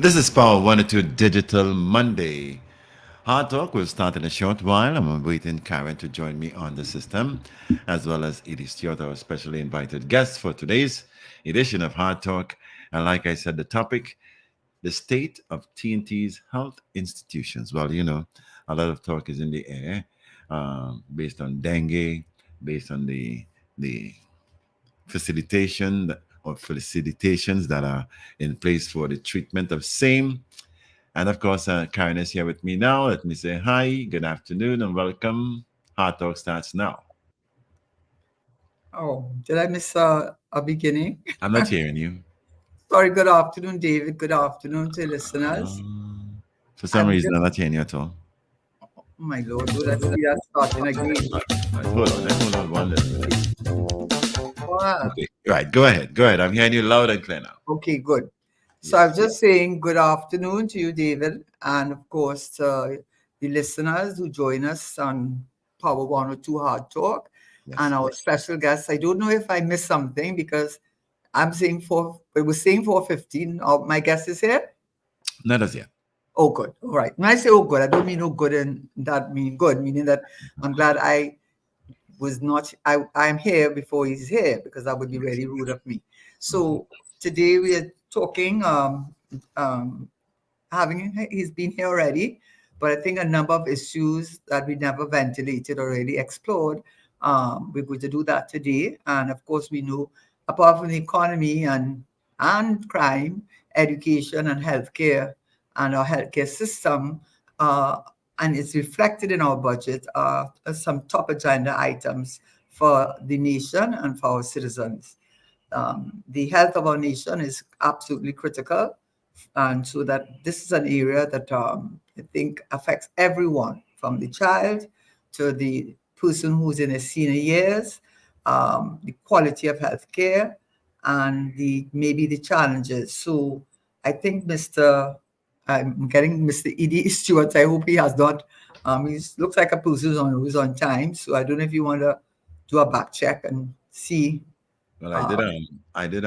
This is Power 102 Digital Monday. Hard Talk will start in a short while. I'm waiting Karen to join me on the system, as well as Edie Stewart, our specially invited guest for today's edition of Hard Talk. And like I said, the topic, the state of TNT's health institutions. Well, a lot of talk is in the air based on dengue, based on the facilitation or facilitations that are in place for the treatment of same. And of course, Karen is here with me now. Let me say hi, good afternoon, and welcome. Hard Talk starts now. Oh, did I miss a beginning? I'm not hearing you. Sorry, good afternoon, David. Good afternoon to listeners. For some I'm reason, just, I'm not hearing you at all. oh my Lord, do let's see that starting again. Right, hold on. Let's hold on one minute. Wow. Okay, right. Go ahead. Go ahead. I'm hearing you loud and clear now. Okay, good. So I Yes. was just saying good afternoon to you, David, and of course to the listeners who join us on Power 102 Hard Talk and Yes. our special guests. I don't know if I missed something because I'm saying it was saying 4:15. My guest is here. Not as yet. Oh, good. All right. When I say oh, good, I don't mean oh, good and that mean good, meaning that I'm glad I was not, I'm here before he's here because that would be Yes. really rude of me. Mhm. So today we are talking, um, he's been here already, but I think a number of issues that we never ventilated or really explored. We're going to do that today. And of course, we know apart from the economy and crime, education and healthcare and our healthcare system, uh, and it's reflected in our budget, some top agenda items for the nation and for our citizens. The health of our nation is absolutely critical, and so that this is an area that I think affects everyone, from the child to the person who's in his senior years, the quality of health care, and the maybe the challenges. So I think I'm getting Mr. E.D. Stewart. I hope he has not. He looks like a person who's on time. So I don't know if you want to do a back check and see Well, I did. uh, I did.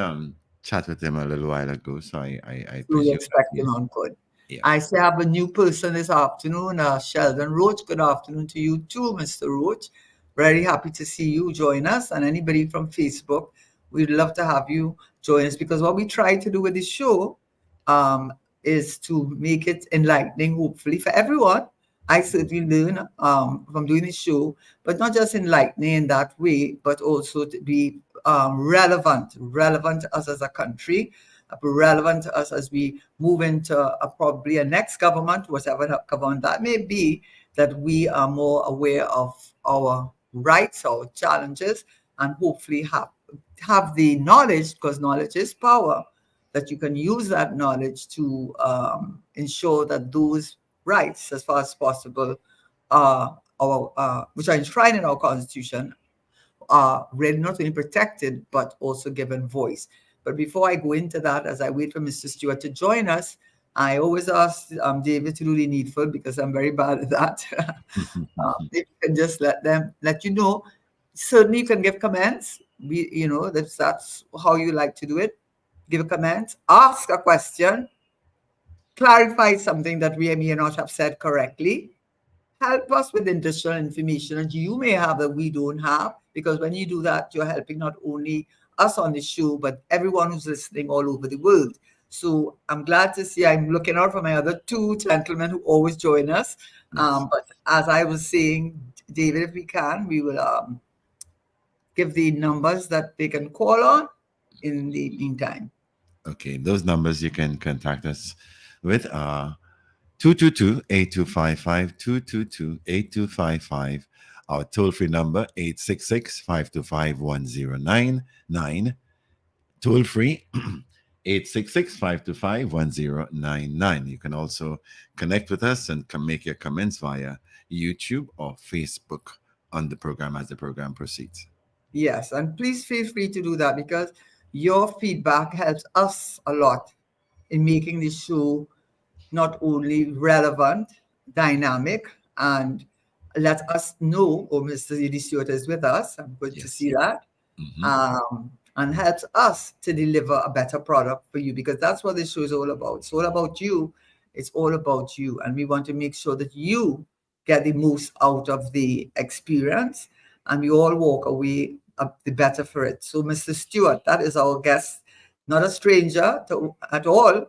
Chat with him a little while ago, so I who we presume that expect him he's. on good. Yeah. I say I have a new person this afternoon, Sheldon Roach. Good afternoon to you too, Mr. Roach. Very happy to see you join us. And anybody from Facebook, we'd love to have you join us because what we try to do with this show um, is to make it enlightening, hopefully, for everyone. I certainly learn from doing this show, but not just enlightening in that way, but also to be relevant to us as a country, relevant to us as we move into probably a next government, whatever government that may be, that we are more aware of our rights, our challenges, and hopefully have the knowledge, because knowledge is power, that you can use that knowledge to ensure that those rights, as far as possible, which are enshrined in our Constitution, are really not only protected but also given voice. But before I go into that, as I wait for Mr. Stewart to join us, I always ask David to do the needful because I'm very bad at that. If you can just let you know. Certainly, you can give comments. That's how you like to do it. Give a comment, ask a question, clarify something that we may not have said correctly, help us with additional information that you may have that we don't have, because when you do that, you're helping not only us on the show, but everyone who's listening all over the world. So I'm glad to see, I'm looking out for my other two gentlemen who always join us. Yes. But as I was saying, David, if we can, we will give the numbers that they can call on in the meantime. Okay, those numbers you can contact us with 222-8255, 222-8255. Our toll-free number, 866-525-1099. Toll-free, 866-525-1099. You can also connect with us and can make your comments via YouTube or Facebook on the program as the program proceeds. Yes, and please feel free to do that because your feedback helps us a lot in making the show not only relevant, dynamic, and let us know, oh, Mr. Edie Stewart is with us. I'm good to Yes. see that. Hmm. Um, and helps us to deliver a better product for you, because that's what this show is all about. It's all about you. It's all about you. And we want to make sure that you get the most out of the experience, and we all walk away the better for it. So, Mr. Stewart, that is our guest, not a stranger at all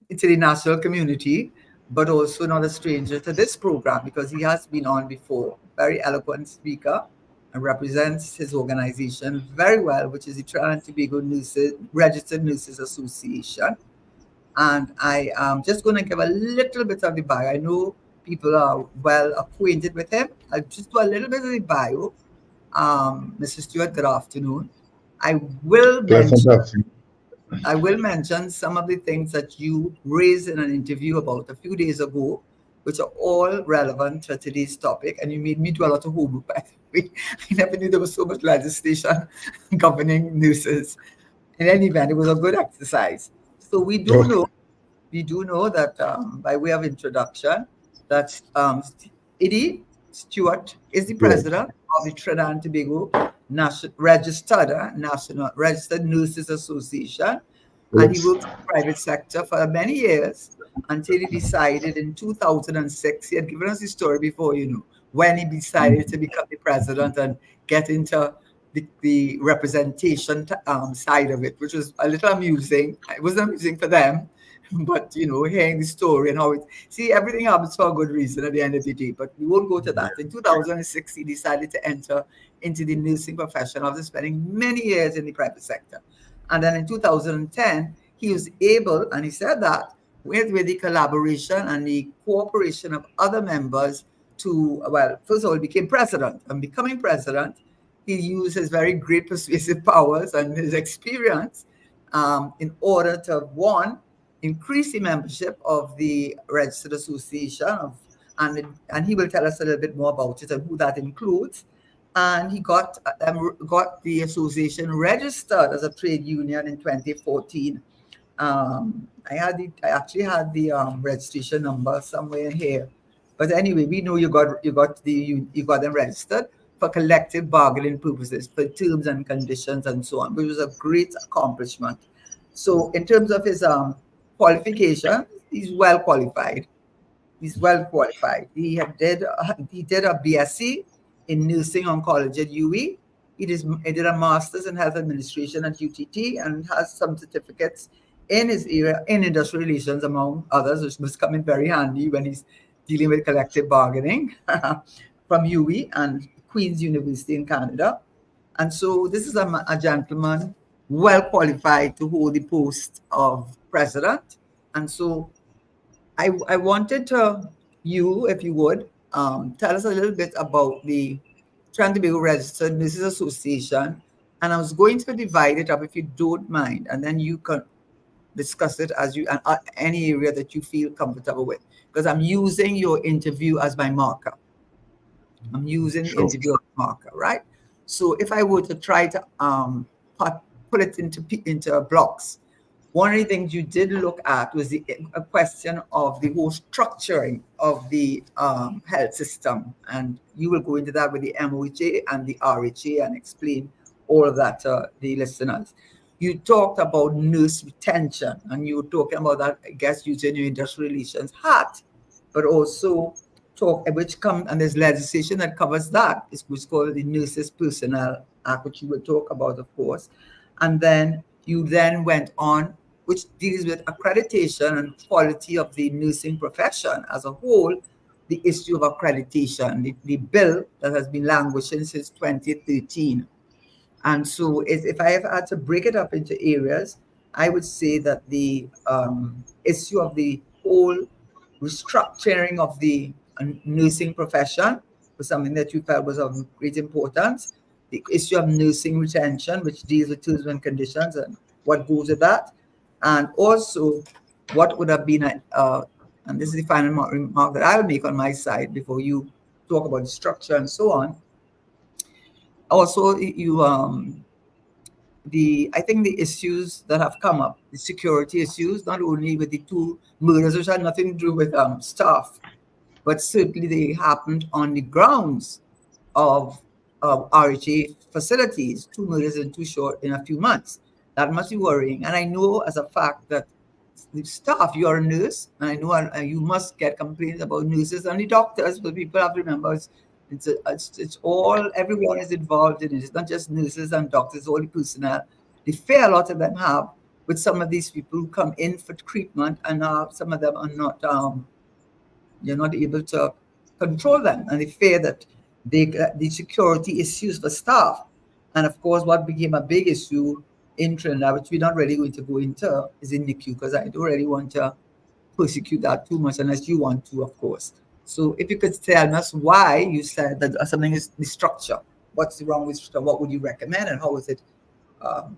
to the national community, but also not a stranger to this program because he has been on before. Very eloquent speaker and represents his organization very well, which is the Trinidad and Tobago Nurses, Registered Nurses Association. And I am just going to give a little bit of the bio. I know people are well acquainted with him. I'll just do a little bit of the bio. Mr. Stewart, good afternoon. I will mention Fantastic. I will mention some of the things that you raised in an interview about a few days ago, which are all relevant to today's topic. And you made me do a lot of homework, by the way. I never knew there was so much legislation governing nurses. In any event, it was a good exercise. So Oh, we do know that by way of introduction, that Eddie Stewart is the yes, president of the Trinidad and Tobago National Registered Nurses Association, and he yes, worked in the private sector for many years until he decided in 2006. He had given us the story before, when he decided to become the president and get into the representation side of it, which was a little amusing. It wasn't amusing for them, but hearing the story and how it see everything happens for a good reason at the end of the day. But we won't go to that. In 2006, he decided to enter into the nursing profession after spending many years in the private sector. And then in 2010, he was able, and he said that with the collaboration and the cooperation of other members to, well, first of all, he became president. And becoming president, he used his very great persuasive powers and his experience in order to, one, increase the membership of the registered association and he will tell us a little bit more about it and who that includes. And he got the association registered as a trade union in 2014. I actually had the registration number somewhere in here, but anyway, we know you got them registered for collective bargaining purposes, for terms and conditions and so on, which was a great accomplishment. So in terms of his qualification, he's well qualified. He's well qualified. He did a BSc in nursing oncology at UWE. He did a master's in health administration at UTT and has some certificates in his area in industrial relations, among others, which must come in very handy when he's dealing with collective bargaining from UWE and Queen's University in Canada. And so this is a gentleman well qualified to hold the post of president. And so I wanted you, if you would, tell us a little bit about the Trinidad and Tobago Registered Nurses Association. And I was going to divide it up, if you don't mind, and then you can discuss it as you any area that you feel comfortable with. Because I'm using your interview as my marker. I'm using the sure. interview as a marker, right? So if I were to try to put it into blocks, one of the things you did look at was a question of the whole structuring of the health system. And you will go into that with the MOHA and the RHA and explain all of that to the listeners. You talked about nurse retention, and you were talking about that, I guess, using your industrial relations hat, but also and there's legislation that covers that. It's what's called the Nurses Personnel Act, which you will talk about, of course. And then you went on, which deals with accreditation and quality of the nursing profession as a whole, the issue of accreditation, the bill that has been languishing since 2013. And so if I have had to break it up into areas, I would say that the issue of the whole restructuring of the nursing profession was something that you felt was of great importance. The issue of nursing retention, which deals with terms and conditions and what goes with that. And also what would have been, and this is the final remark that I'll make on my side before you talk about the structure and so on. Also, I think the issues that have come up, the security issues, not only with the two murders, which had nothing to do with staff, but certainly they happened on the grounds of RHA facilities, 2 murders in too short in a few months. That must be worrying. And I know as a fact that the staff, you are a nurse, and I know you must get complaints about nurses and the doctors, but people have to remember it's all, everyone is involved in it. It's not just nurses and doctors, all the personnel. The fear a lot of them have with some of these people who come in for treatment, and some of them are not you're not able to control them, and they fear that the security issues for staff. And of course, what became a big issue in Trinidad, which we're not really going to go into, is in NICU, because I don't really want to persecute that too much unless you want to, of course. So if you could tell us why you said that something is the structure. What's wrong with structure? What would you recommend, and how is it, um,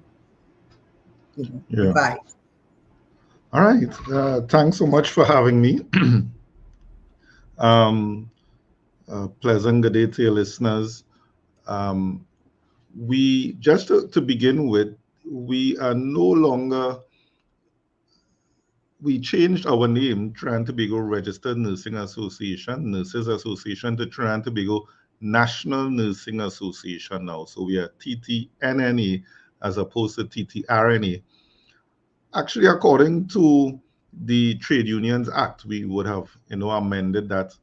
Yeah. devised? All right. Thanks so much for having me. um, Pleasant good day to your listeners. Um, we just to begin with, we are no longer. We changed our name, Trinidad and Tobago Registered Nursing Association, Nurses Association, to Trinidad and Tobago National Nursing Association now. So we are TTNNA as opposed to TTRNA. Actually, according to the Trade Unions Act, we would have, amended that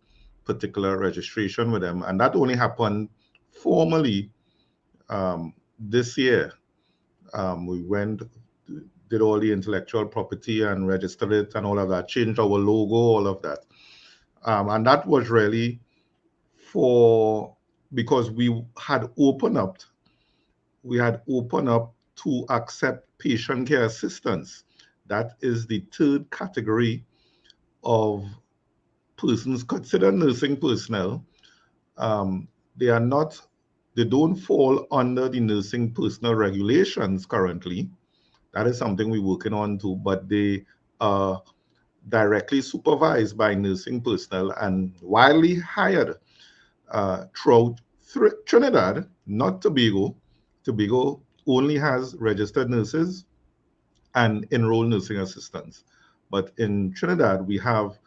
particular registration with them, and that only happened formally this year. We went, did all the intellectual property and registered it and all of that, changed our logo, all of that, and that was really because we had opened up to accept patient care assistance. That is the third category of persons considered nursing personnel. Um, they are not, they don't fall under the nursing personnel regulations currently. That is something we're working on too, but they are directly supervised by nursing personnel and widely hired throughout Trinidad, not Tobago. Tobago only has registered nurses and enrolled nursing assistants. But in Trinidad, we have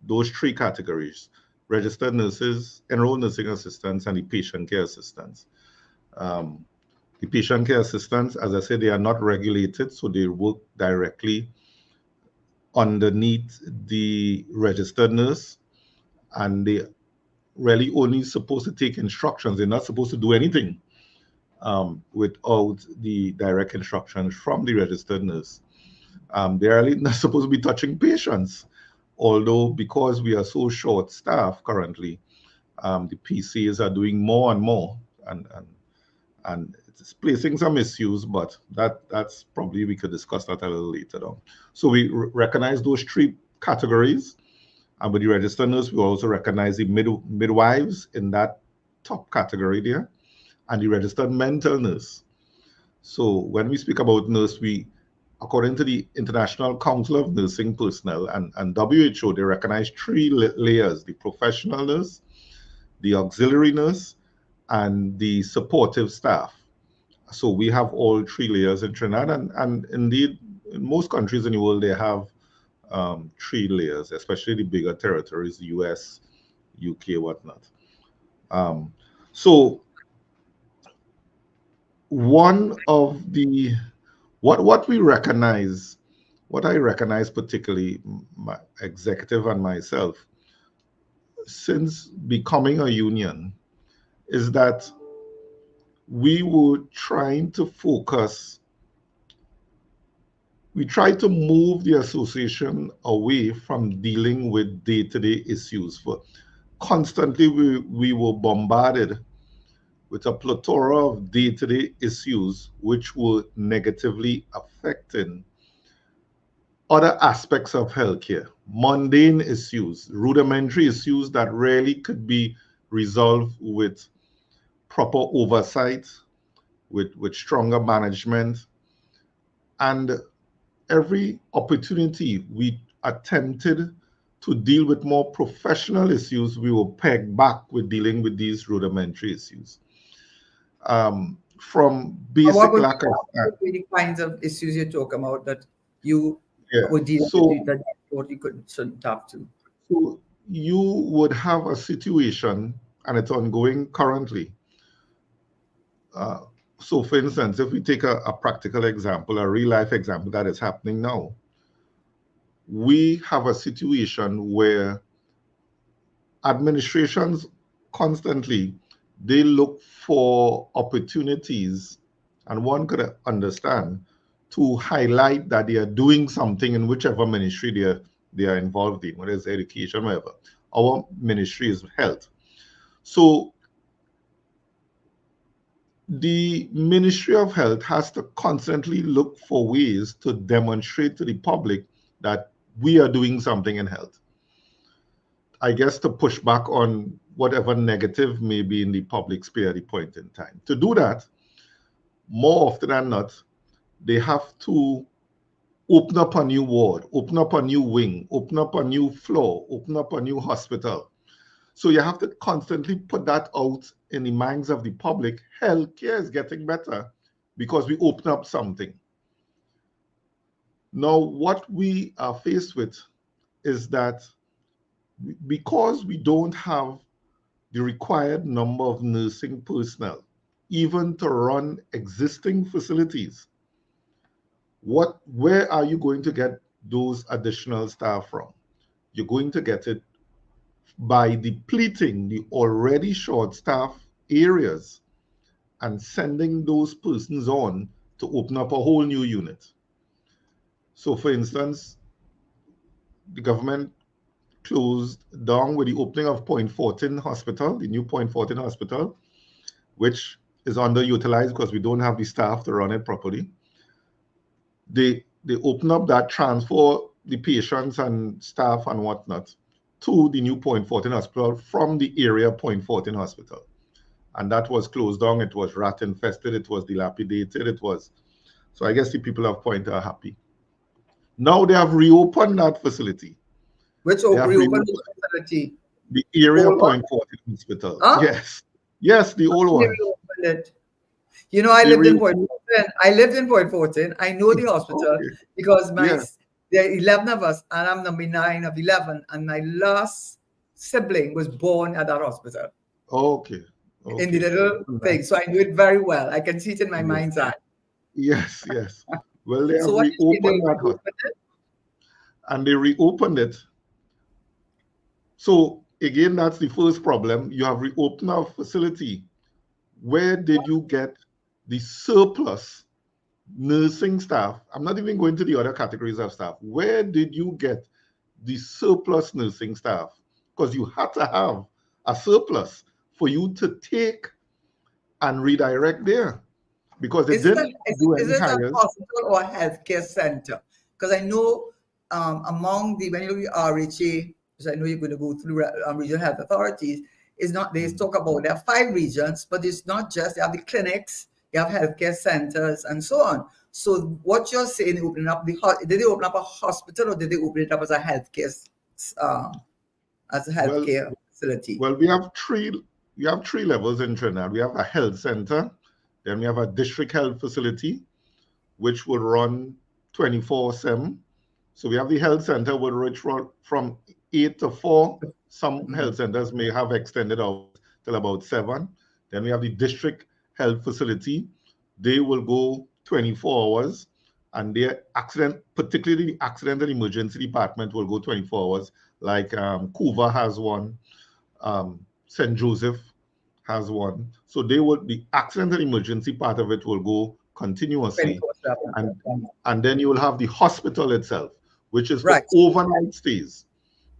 those three categories: registered nurses, enrolled nursing assistants, and the patient care assistants. Um, the patient care assistants, as I said, they are not regulated, so they work directly underneath the registered nurse, and they really only supposed to take instructions. They're not supposed to do anything without the direct instructions from the registered nurse. They're really not supposed to be touching patients, although because we are so short staffed currently, the PCs are doing more and more, and it's placing some issues, but that's probably we could discuss that a little later on. So we recognize those three categories, and with the registered nurse, we also recognize the midwives in that top category there, and the registered mental nurse. So when we speak about nurse, according to the International Council of Nursing Personnel and WHO, they recognize three layers: the professional nurse, the auxiliary nurse, and the supportive staff. So we have all three layers in Trinidad, and indeed, in most countries in the world, they have three layers, especially the bigger territories, the US, UK, whatnot. Um, so one of the what we recognize, what I recognize particularly, my executive and myself, since becoming a union, is that we were trying to focus, we tried to move the association away from dealing with day-to-day issues. For constantly, we were bombarded with a plethora of day-to-day issues which were negatively affecting other aspects of healthcare, mundane issues, rudimentary issues that really could be resolved with proper oversight, with stronger management. And every opportunity we attempted to deal with more professional issues, we were pegged back with dealing with these rudimentary issues. From What basic would lack of be the kinds of issues you talk about that you yeah. would deal with So that you shouldn't have to? you would have a situation, and it's ongoing currently, So, for instance, if we take a practical example, a real life example that is happening now, we have a situation where administrations constantly they look for opportunities, and one could understand to highlight that they are doing something in whichever ministry they are involved in, whether it's education, whatever. Our ministry is health. So the Ministry of Health has to constantly look for ways to demonstrate to the public that we are doing something in health. I guess to push back on whatever negative may be in the public sphere at the point in time. To do that, more often than not, they have to open up a new ward, open up a new wing, open up a new floor, open up a new hospital. So you have to constantly put that out in the minds of the public. Healthcare is getting better because we open up something. Now, what we are faced with is that because we don't have the required number of nursing personnel, even to run existing facilities, where are you going to get those additional staff from? You're going to get it by depleting the already short staff areas and sending those persons on to open up a whole new unit. So, for instance, the government closed down with the opening of Point 14 Hospital, the new Point 14 Hospital, which is underutilized because we don't have the staff to run it properly. They open up that, transfer the patients and staff and whatnot to the new Point 14 Hospital from the area Point 14 Hospital. And that was closed down. It was rat infested. It was dilapidated. So I guess the people of Point are happy. Now they have reopened that facility. Which reopened the facility? The area Point 14 Hospital. Huh? Yes, the old one. Reopened it. You know, I lived in Point 14. I know the hospital because there are 11 of us, and I'm number 9 of 11, and my last sibling was born at that hospital. Okay. In the little thing. So I knew it very well. I can see it in my mind's eye. Yes. Well, they have reopened that hospital. And they reopened it. So again, that's the first problem. You have reopened our facility. Where did you get the surplus nursing staff? I'm not even going to the other categories of staff. Where did you get the surplus nursing staff? Because you had to have a surplus for you to take and redirect there. Because is it a hospital or a healthcare center? Because I know among when you look at RHA, because I know you're going to go through regional health authorities, they talk about there are 5 regions, but it's not just, they have the clinics, you have healthcare centers and so on. So what you're saying, did they open up a hospital or did they open it up as a healthcare facility? Well, we have three levels in Trinidad. We have a health center, then we have a district health facility, which will run 24/7. So we have the health center, which run from 8 to 4. Some health centers may have extended out till about 7. Then we have the district health facility. They will go 24 hours, and particularly the accident and emergency department will go 24 hours. Like Cuba has one, St. Joseph has one. So the accident and emergency part of it will go continuously. And then you will have the hospital itself, which is for overnight stays.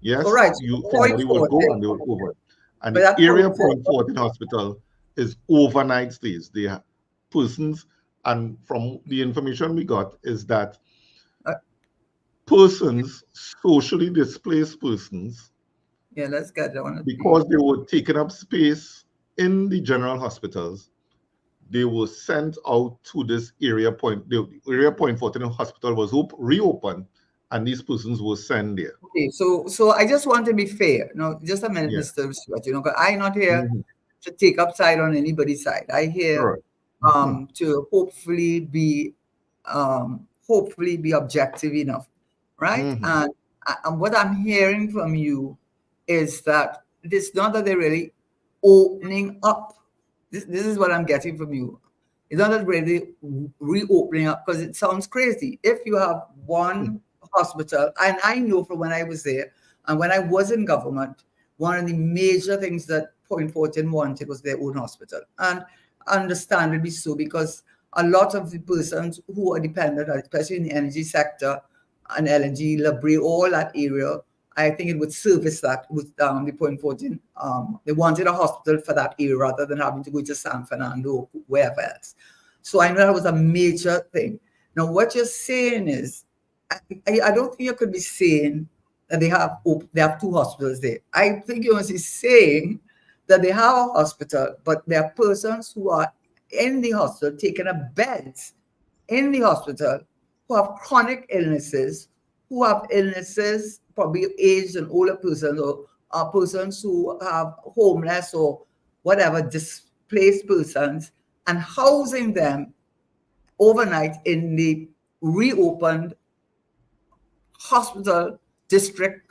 Yes, somebody will go and they will over. And the area Point 14 Hospital is overnight stays. They have persons, and from the information we got is that persons, socially displaced persons, let's get that one. Because they were taking up space in the general hospitals, they were sent out to this area point. The area Point 14 Hospital was reopened, and these persons were sent there. Okay, so I just want to be fair. No, just a minute, Mr. Stewart. Because I'm not here to take up side on anybody's side. I'm here to hopefully be objective enough, right? And what I'm hearing from you is that it's not that they're really opening up. This is what I'm getting from you. It's not really reopening up because it sounds crazy. If you have one hospital, and I know from when I was there and when I was in government, one of the major things that Point Fortin wanted was their own hospital. And understandably so, because a lot of the persons who are dependent, especially in the energy sector and LNG, Labrie, all that area, I think it would service that with the Point Fortin. They wanted a hospital for that area rather than having to go to San Fernando or wherever else. So I know that was a major thing. Now, what you're saying is, I don't think you could be saying that they have two hospitals there. I think you're saying that they have a hospital, but there are persons who are in the hospital taking up beds in the hospital who have chronic illnesses, who have illnesses, probably aged and older persons, or persons who have homeless or whatever, displaced persons, and housing them overnight in the reopened hospital district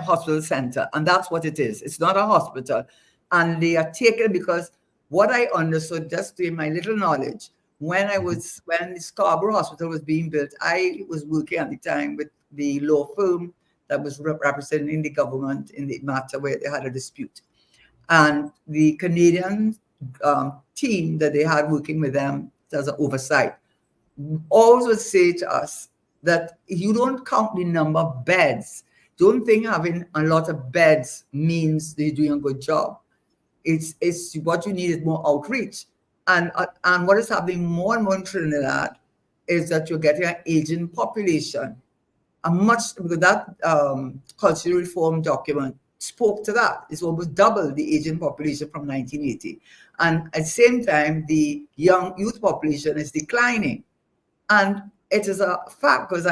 hospital center. And that's what it is. It's not a hospital. And they are taken because what I understood, just in my little knowledge, when the Scarborough Hospital was being built, I was working at the time with the law firm that was representing the government in the matter where they had a dispute. And the Canadian team that they had working with them as an oversight always would say to us that you don't count the number of beds. Don't think having a lot of beds means they're doing a good job. It's what you need is more outreach. And what is happening more and more in Trinidad is that you're getting an aging population. Because that cultural reform document spoke to that. It's almost double the aging population from 1980. And at the same time, the young youth population is declining. And it is a fact because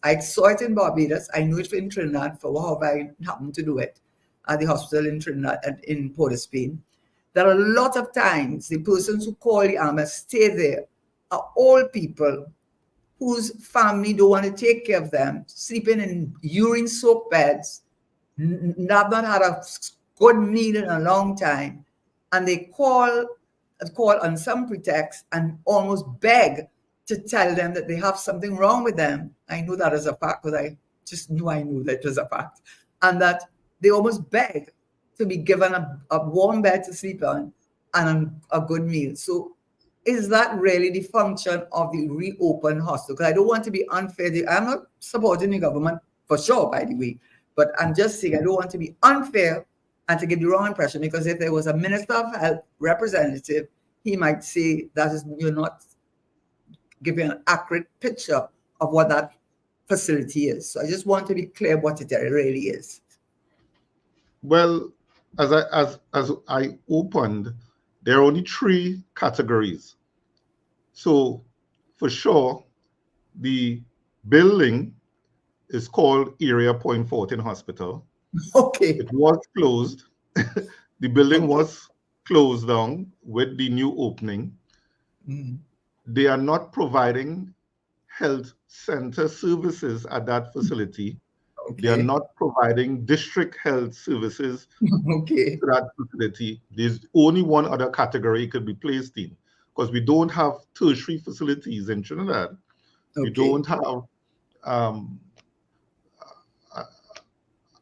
I saw it in Barbados. I knew it in Trinidad for how I happened to do it at the hospital in Trinidad, in Port of Spain. There are a lot of times the persons who call the ambulance stay there are old people whose family don't want to take care of them, sleeping in urine-soaked beds, have not had a good meal in a long time, and they call on some pretext and almost beg to tell them that they have something wrong with them. I know that as a fact because I knew that it was a fact, and that they almost beg to be given a warm bed to sleep on and a good meal. So is that really the function of the reopened hospital? Because I don't want to be unfair. I'm not supporting the government for sure, by the way, but I'm just saying I don't want to be unfair and to give the wrong impression, because if there was a Minister of Health representative, he might say you're not giving an accurate picture of what that facility is. So I just want to be clear what it really is. Well, as I opened, there are only 3 categories. So for sure, the building is called Area Point Fortin Hospital. Okay. It was closed. The building was closed down with the new opening. Mm. They are not providing health center services at that facility. Okay. They are not providing district health services okay. to that facility. There's only one other category it could be placed in, because we don't have tertiary facilities in Trinidad. Okay. We don't have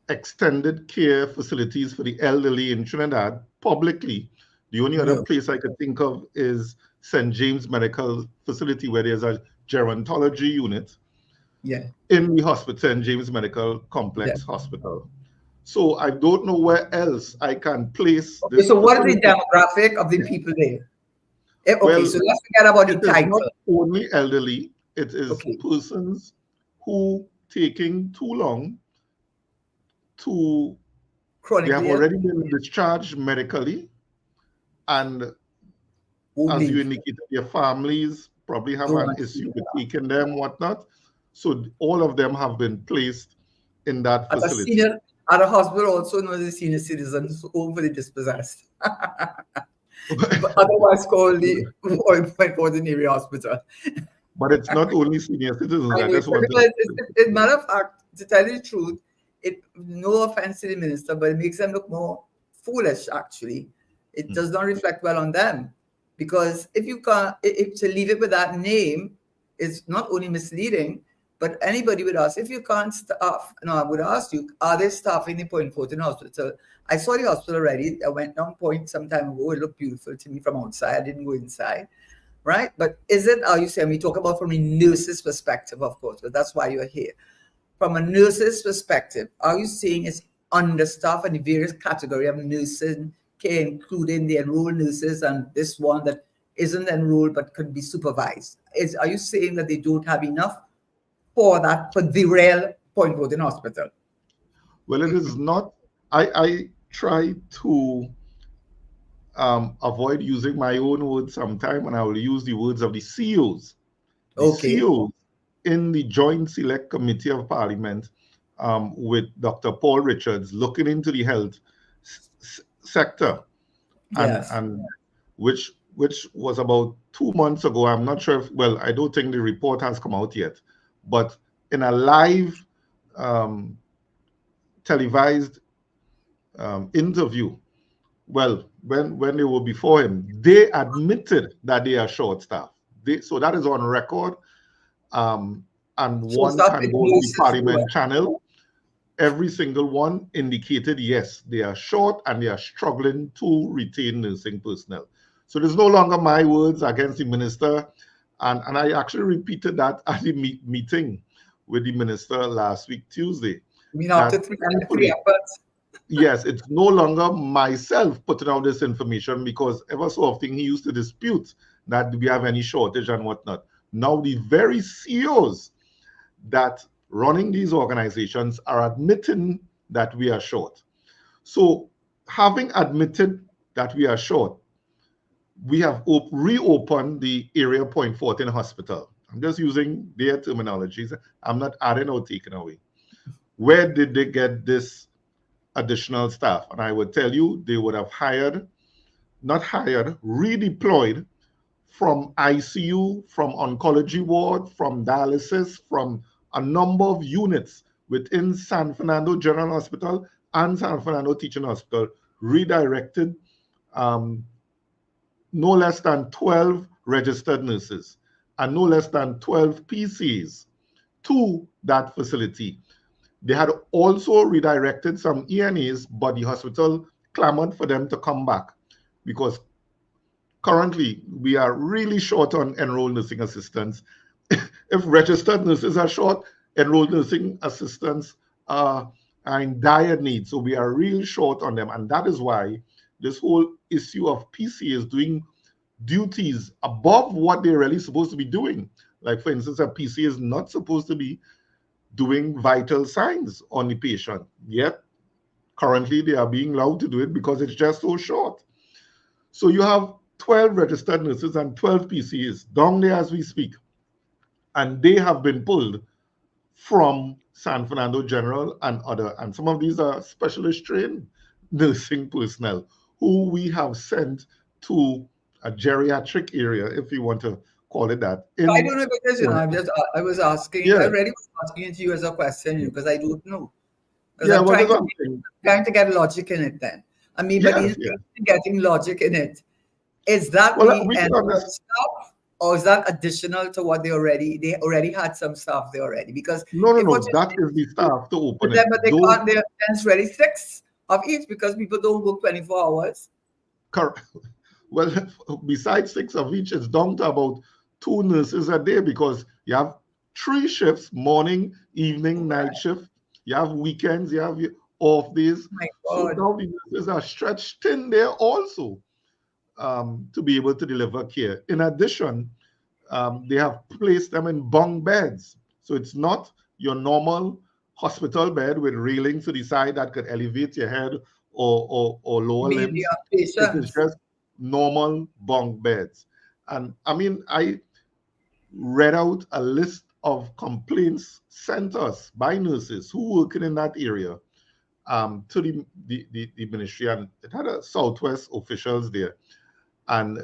extended care facilities for the elderly in Trinidad publicly. The only other place I could think of is St. James Medical Facility, where there's a gerontology unit in the hospital, St. James Medical Complex Hospital. So I don't know where else I can place this. So what is the demographic of the people there? Okay, so let's forget about the title. Not only elderly, it is persons who taking too long to, they have already been discharged medically, and as you indicated, their families probably have an issue with taking them, whatnot. So all of them have been placed in that facility. At a hospital also known as a senior citizens home for the dispossessed. But otherwise called the Point Fortin Area Hospital. But it's not only senior citizens. I just want as a matter of fact, to tell you the truth, no offense to the minister, but it makes them look more foolish, actually. It does not reflect well on them. Because if you can't, if to leave it with that name is not only misleading, but anybody would ask, if you can't staff, no, I would ask you, are they staffing the Point Fortin hospital? I saw the hospital already. I went down Point some time ago. It looked beautiful to me from outside. I didn't go inside, right? But is it, are you saying, we talk about from a nurse's perspective, of course, because that's why you're here. From a nurse's perspective, are you saying it's understaffed and the various category of nursing care, including the enrolled nurses and this one that isn't enrolled but could be supervised? Are you saying that they don't have enough for that, for the real Point Fortin hospital? Well, it is not. I try to avoid using my own words sometime, and I will use the words of the CEOs. The Okay. CEOs in the Joint Select Committee of Parliament with Dr. Paul Richards looking into the health sector, Yes. and which was about 2 months ago. I'm not sure if, well, I don't think the report has come out yet, but in a live televised interview, well, when they were before him, they admitted that they are short staffed. So that is on record, and So one start can with go to the nurses who Parliament are- channel. Every single one indicated, yes, they are short and they are struggling to retain nursing personnel. So there's no longer my words against the minister. And I actually repeated that at the meeting with the minister last week, Tuesday. I mean, after That three thankfully, efforts. yes, it's no longer myself putting out this information, because ever so often he used to dispute that we have any shortage and whatnot. Now the very CEOs that running these organizations are admitting that we are short. So having admitted that we are short, we have reopened the area Point Fortin hospital. I'm just using their terminologies. I'm not adding or taking away. Where did they get this additional staff? And I would tell you, they would have redeployed from ICU, from oncology ward, from dialysis, from a number of units within San Fernando General Hospital and San Fernando Teaching Hospital, redirected no less than 12 registered nurses and no less than 12 PCs to that facility. They had also redirected some ENAs, but the hospital clamored for them to come back, because currently we are really short on enrolled nursing assistants. If registered nurses are short, enrolled nursing assistants are in dire need. So we are really short on them. And that is why this whole issue of PC is doing duties above what they're really supposed to be doing. Like, for instance, a PC is not supposed to be doing vital signs on the patient. Yet, currently, they are being allowed to do it because it's just so short. So you have 12 registered nurses and 12 PCs down there as we speak. And they have been pulled from San Fernando General and some of these are specialist trained nursing personnel who we have sent to a geriatric area, if you want to call it that. I don't know, because I was asking, I yeah, really was asking it to you as a question, because I don't know. Because yeah, I'm well, trying that's to, what I'm saying. trying to get logic in it then. I mean, but Yes, in yes. getting logic in it, is that Well, the we can enrolled understand. staff, or is that additional to what they already had some staff there already? Because No, no, if what no. you're That saying is the staff to open is that, it. but they Those can't, they're hence ready 6 of each, because people don't work 24 hours. well, besides 6 of each, it's down to about 2 nurses a day, because you have 3 shifts: morning, evening, night shift. You have weekends, you have your off days. My So God. now the nurses are stretched thin there also, to be able to deliver care. In addition, they have placed them in bunk beds. So it's not your normal hospital bed with railings to the side that could elevate your head or lower Mean the limbs. It is patients. just normal bunk beds. And I mean, I read out a list of complaints sent us by nurses who working in that area, to the ministry, and it had a Southwest officials there. And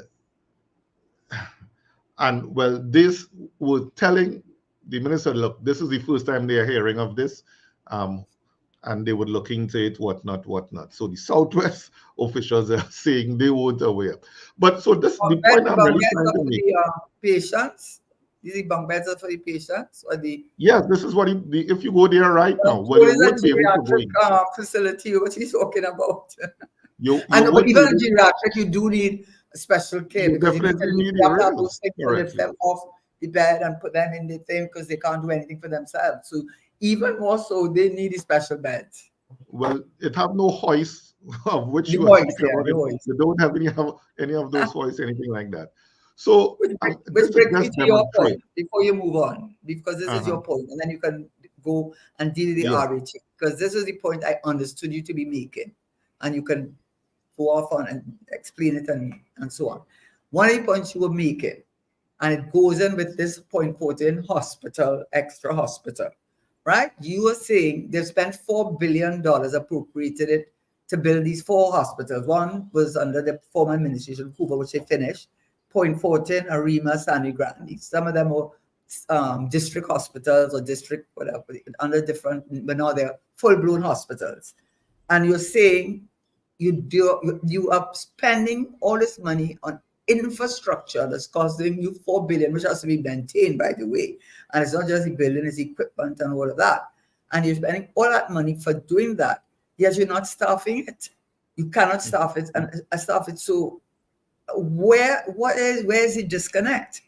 well, this were telling the minister, look, this is the first time they are hearing of this. and they would look into it, whatnot, whatnot. So the Southwest officials are saying they weren't aware. But so this the point I'm Bunk really beds trying are to for make. the patients. These bunk beds are for the patients or the. Yes, this is what if you go there right now, well, What you is a wouldn't be able to go geriatric in. facility? What he's talking about? You I know, but wouldn't be even a able. geriatric, you do need special care You because definitely need you have to have areas. those things to lift Correctly. them off the bed and put them in the thing because they can't do anything for themselves. So even more so, they need a special beds. Well, it have no hoist of which The you are voice, speaking yeah, about. the It. voice. They don't have any of those hoists, anything like that. So Which this is brings me just to your demonstrate. point before you move on, because this is Uh-huh. your point, and then you can go and deal with the Yes. RH, because this is the point I understood you to be making, and you can go off on and explain it and so on. One of the points you were making, and it goes in with this point 14 hospital, extra hospital, right? You were saying they've spent $4 billion, appropriated it to build these 4 hospitals. One was under the former administration, Cuba, which they finished. Point 14, Arima, Sani Grande. Some of them were district hospitals or district whatever, under different, but now they're full-blown hospitals. And you're saying you are spending all this money on infrastructure that's costing you $4 billion, which has to be maintained, by the way. And it's not just the building, it's equipment and all of that. And you're spending all that money for doing that, yet you're not staffing it. You cannot staff it and staff it. So where is the disconnect?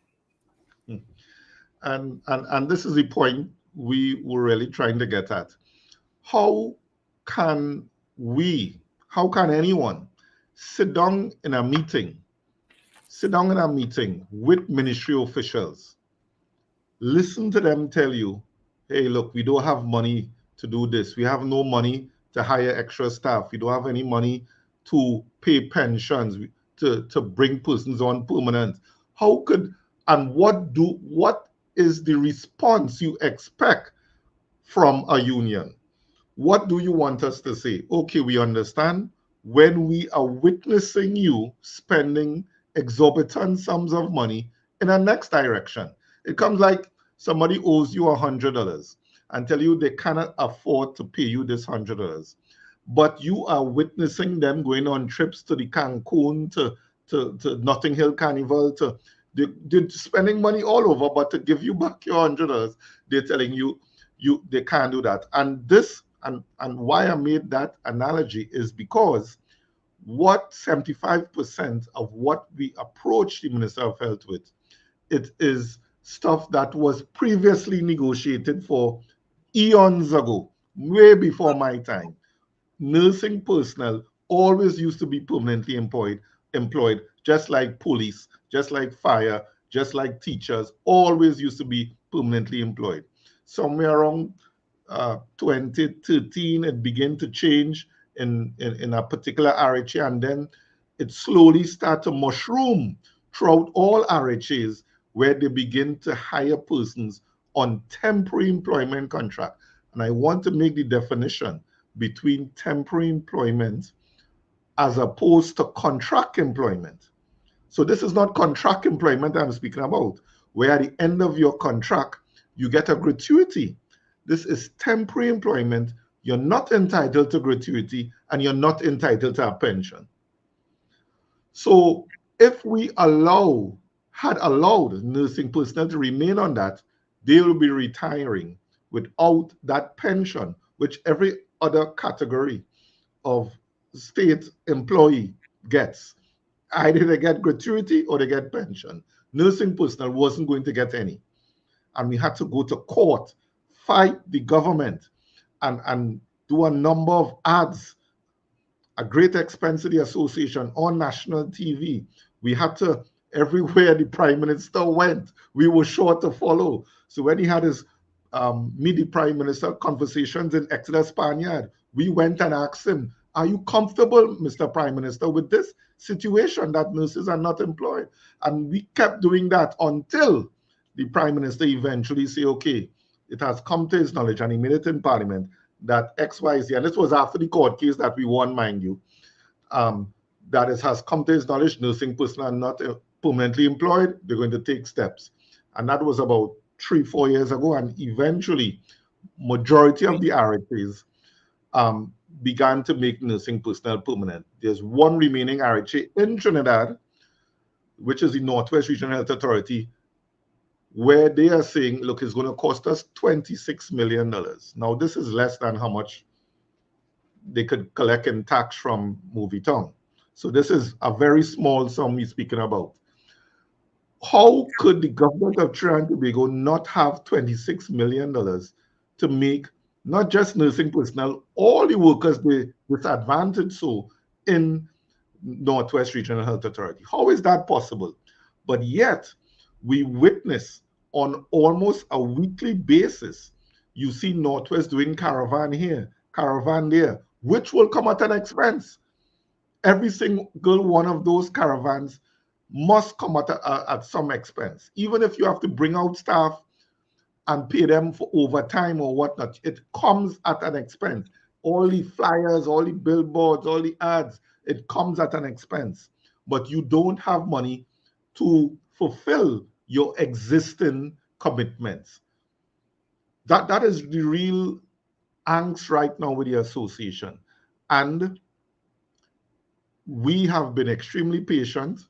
And this is the point we were really trying to get at. How can how can anyone sit down in a meeting, with ministry officials, listen to them tell you, hey, look, we don't have money to do this. We have no money to hire extra staff. We don't have any money to pay pensions, to bring persons on permanent. How could, and what is the response you expect from a union? What do you want us to say? Okay, we understand when we are witnessing you spending exorbitant sums of money in a next direction. It comes like somebody owes you $100 and tell you they cannot afford to pay you this $100. But you are witnessing them going on trips to the Cancun, to Notting Hill Carnival, they're spending money all over, but to give you back your $100, they're telling you they can't do that. And this and why I made that analogy is because what 75% of what we approach the Minister of Health with, it is stuff that was previously negotiated for eons ago, way before my time. Nursing personnel always used to be permanently employed, just like police, just like fire, just like teachers, always used to be permanently employed. Somewhere around 2013, it began to change in a particular RHA, and then it slowly started to mushroom throughout all RHAs, where they begin to hire persons on temporary employment contract. And I want to make the definition between temporary employment as opposed to contract employment. So this is not contract employment I'm speaking about, where at the end of your contract, you get a gratuity. This is temporary employment. You're not entitled to gratuity and you're not entitled to a pension. So if we had allowed nursing personnel to remain on that, they will be retiring without that pension, which every other category of state employee gets. Either they get gratuity or they get pension. Nursing personnel wasn't going to get any. And we had to go to court, fight the government, and do a number of ads, a great expense to the association on national TV. We had to, everywhere the prime minister went, we were sure to follow. So when he had his meet the prime minister conversations in Exeter Spaniard, we went and asked him, are you comfortable, Mr. Prime Minister, with this situation that nurses are not employed? And we kept doing that until the prime minister eventually said, okay, it has come to his knowledge, and he made it in parliament, that XYZ, and this was after the court case that we won, mind you, that it has come to his knowledge, nursing personnel are not permanently employed, they're going to take steps. And that was about 3-4 years ago, and eventually, majority of the RHAs began to make nursing personnel permanent. There's one remaining RHA in Trinidad, which is the Northwest Regional Health Authority, where they are saying, look, it's going to cost us $26 million. Now, this is less than how much they could collect in tax from Movie Town. So this is a very small sum we're speaking about. How could the government of Trinidad and Tobago not have $26 million to make not just nursing personnel, all the workers they disadvantaged so in Northwest Regional Health Authority? How is that possible? But yet, we witness on almost a weekly basis, you see Northwest doing caravan here, caravan there, which will come at an expense. Every single one of those caravans must come at some expense. Even if you have to bring out staff and pay them for overtime or whatnot, it comes at an expense. All the flyers, all the billboards, all the ads, it comes at an expense. But you don't have money to fulfill your existing commitments. That is the real angst right now with the association. And we have been extremely patient.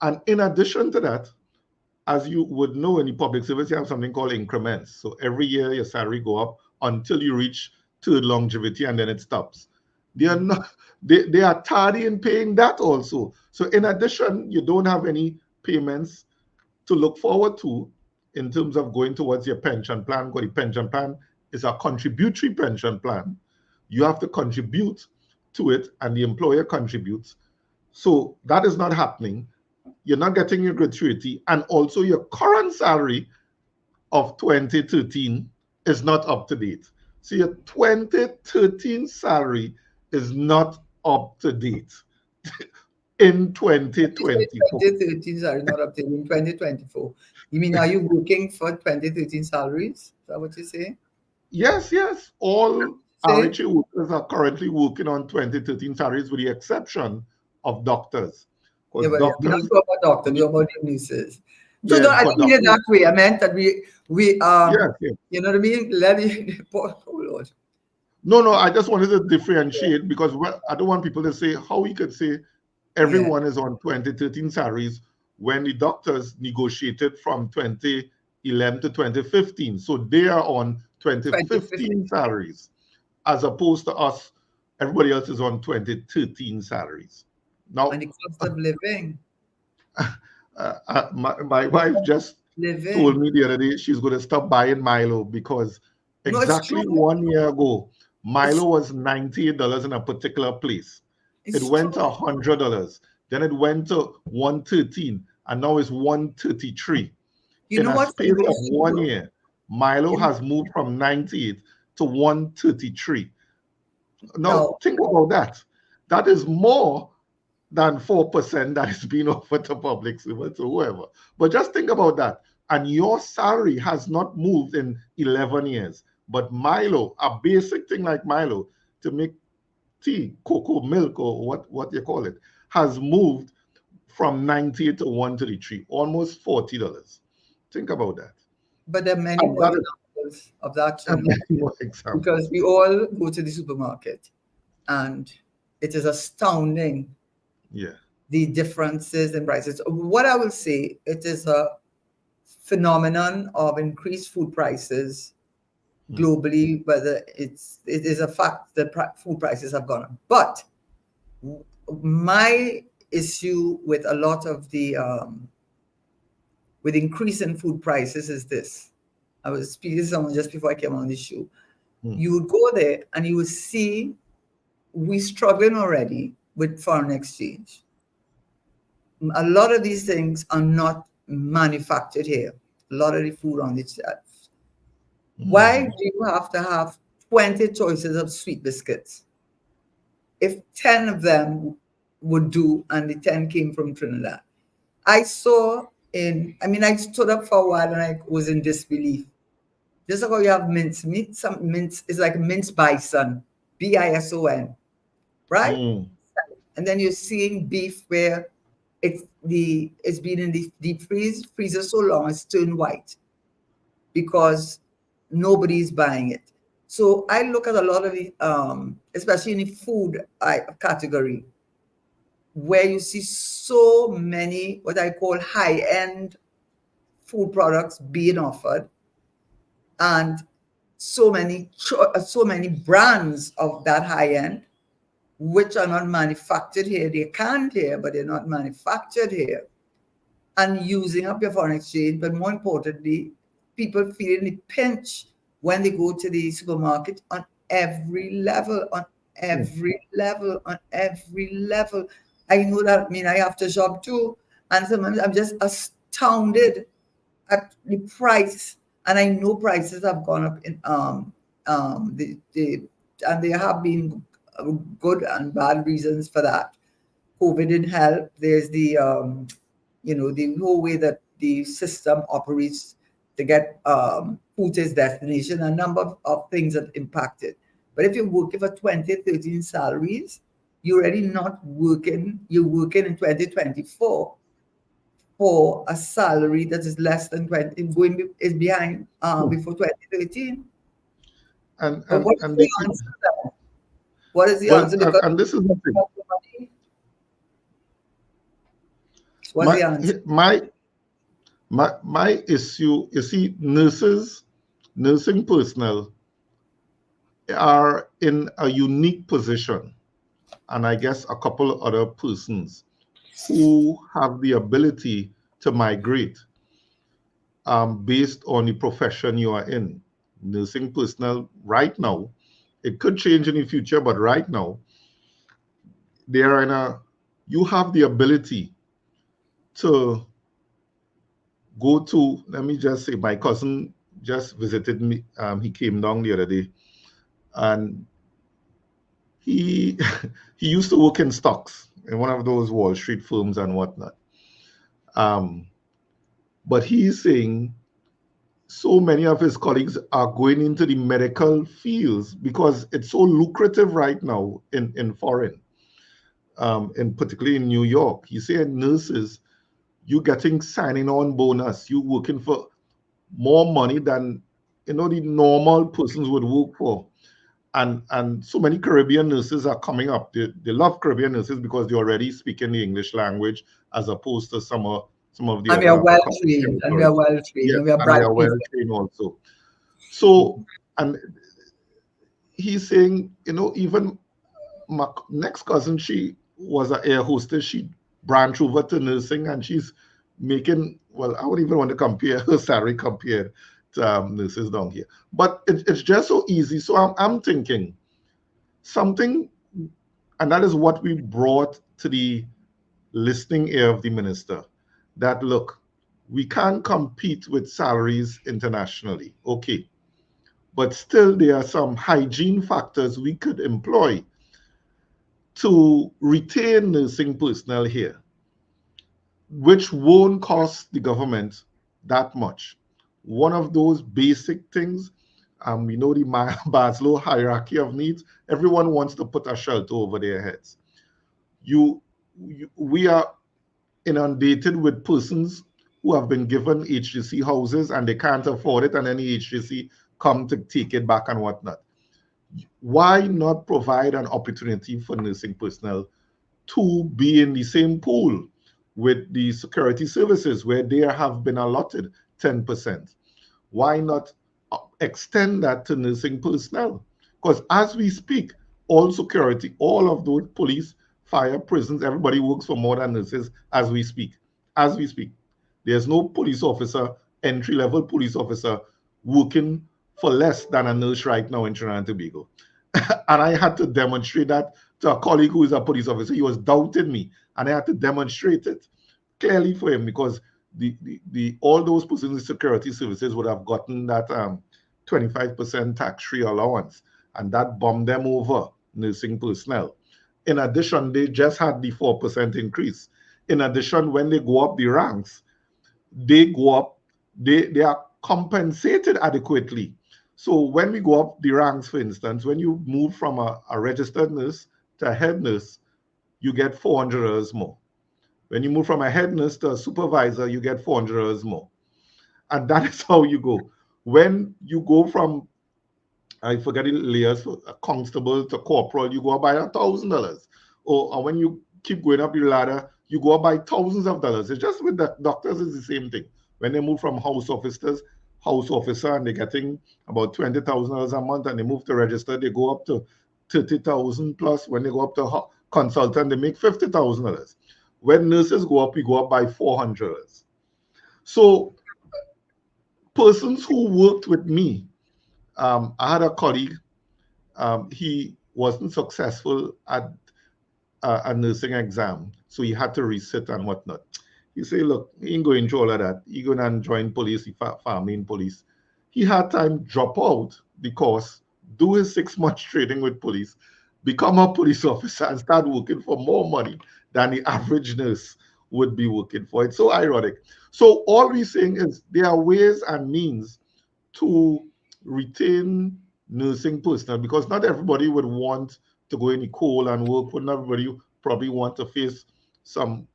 And in addition to that, as you would know in the public service, you have something called increments. So every year your salary go up until you reach third longevity and then it stops. They are not, they are tardy in paying that also. So in addition, you don't have any payments to look forward to in terms of going towards your pension plan, because the pension plan is a contributory pension plan. You have to contribute to it and the employer contributes. So that is not happening. You're not getting your gratuity, and also your current salary of 2013 is not up to date. So your 2013 salary is not up to date in 2024. 2013 salary not up to date in 2024. You mean, are you working for 2013 salaries? Is that what you say? Yes. All RHA workers are currently working on 2013 salaries with the exception of doctors. Yeah, but doctors, we're not talking about doctors, we're about the nurses. So Yeah, I but didn't mean it that way. I meant that we yes. you know what I mean? Let me oh Lord. No, I just wanted to differentiate because I don't want people to say how we could say everyone is on 2013 salaries when the doctors negotiated from 2011 to 2015. So they are on 2015 salaries as opposed to us, everybody else is on 2013 salaries. Now, And the cost of living. my wife just told me the other day she's going to stop buying Milo because exactly 1 year ago, Milo was $98 in a particular place. It went to $100. Then it went to $113, and now it's $133. In a space of 1 year, Milo has moved from 98 to $133. Now, think about that. That is more than 4% that is being offered to public servants or whoever. But just think about that. And your salary has not moved in 11 years. But Milo, a basic thing like Milo, to make tea, cocoa, milk, or what you call it, has moved from 90 to 133, almost $40. Think about that. But there are many more examples of that. Because we all go to the supermarket and it is astounding. Yeah. The differences in prices. What I will say, it is a phenomenon of increased food prices globally, whether it is a fact that food prices have gone up. But my issue with a lot of the with increase in food prices is this. I was speaking to someone just before I came on the show. You would go there and you would see we struggling already with foreign exchange. A lot of these things are not manufactured here. A lot of the food on the shelves. Why do you have to have 20 choices of sweet biscuits if 10 of them would do and the 10 came from Trinidad? I stood up for a while and I was in disbelief. Just like how you have mince meat, some mince is like minced bison, bison, right? And then you're seeing beef where it's been in the deep freezer so long it's turned white because nobody's buying it. So I look at a lot of the, especially in the food category, where you see so many what I call high-end food products being offered, and so many brands of that high end, which are not manufactured here. They canned here, but they're not manufactured here. And using up your foreign exchange, but more importantly, people feeling the pinch when they go to the supermarket on every level, on every level, on every level. I know that, I mean, I have to shop too. And sometimes I'm just astounded at the price. And I know prices have gone up in and there have been good and bad reasons for that. COVID didn't help. There's the the whole way that the system operates to get food to its destination, a number of things that impacted. But if you're working for 2013 salaries, you're already not working, you're working in 2024 for a salary that is less than 20, is behind before 2013. And But and what is and the they keep, answer then? What is the well, answer? Because and this is the thing. what's My the answer? my my issue, you see, nursing personnel are in a unique position, and I guess a couple of other persons who have the ability to migrate based on the profession you are in. Nursing personnel right now, it could change in the future, but right now, they are in a, you have the ability to go to, let me just say, my cousin just visited me. He came down the other day, and he he used to work in stocks in one of those Wall Street firms and whatnot. Um, but he's saying so many of his colleagues are going into the medical fields because it's so lucrative right now in foreign, and particularly in New York. He's saying nurses, you getting signing on bonus, you working for more money than the normal persons would work for. And so many Caribbean nurses are coming up. They love Caribbean nurses because they already speaking the English language as opposed to some of the And we other are well African trained, and we are territories. well trained, Yes, and we are and they bright are well people. trained also. So, and he's saying, even my next cousin, she was an air hostess. She branched over to nursing, and she's making, well, I wouldn't even want to compare her salary compared to nurses down here. But it's just so easy. So I'm thinking something, and that is what we brought to the listening ear of the minister, that look, we can't compete with salaries internationally. Okay. But still, there are some hygiene factors we could employ to retain nursing personnel here, which won't cost the government that much. One of those basic things, we know the Maslow hierarchy of needs. Everyone wants to put a shelter over their heads. We are inundated with persons who have been given HGC houses and they can't afford it, and then the HGC come to take it back and whatnot. Why not provide an opportunity for nursing personnel to be in the same pool with the security services where they have been allotted 10%? Why not extend that to nursing personnel? Because as we speak, all security, all of those police, fire, prisons, everybody works for more than nurses as we speak. As we speak, there's no police officer, entry level police officer, working for less than a nurse right now in Trinidad and Tobago. And I had to demonstrate that to a colleague who is a police officer. He was doubting me, and I had to demonstrate it clearly for him, because the all those persons in security services would have gotten that 25% tax-free allowance, and that bombed them over nursing personnel. In addition, they just had the 4% increase. In addition, when they go up the ranks, they go up, they are compensated adequately. So when we go up the ranks, for instance, when you move from a registered nurse to a head nurse, you get 400 hours more. When you move from a head nurse to a supervisor, you get 400 hours more. And that is how you go. When you go from I forget the layers, a constable to corporal, you go up by $1,000. Or when you keep going up the ladder, you go up by thousands of dollars. It's just with the doctors, it's the same thing. When they move from house officer, and they're getting about $20,000 a month, and they move to register, they go up to 30,000 plus. When they go up to consultant, they make $50,000. When nurses go up, we go up by $400. So persons who worked with me, I had a colleague, he wasn't successful at a nursing exam, so he had to resit and whatnot. He said, look, he ain't going through all of that. He going to join police, family in police. He had time drop out the course, do his 6 months training with police, become a police officer, and start working for more money than the average nurse would be working for. It's so ironic. So all we're saying is there are ways and means to retain nursing personnel, because not everybody would want to go in the coal and work. Not everybody probably want to face some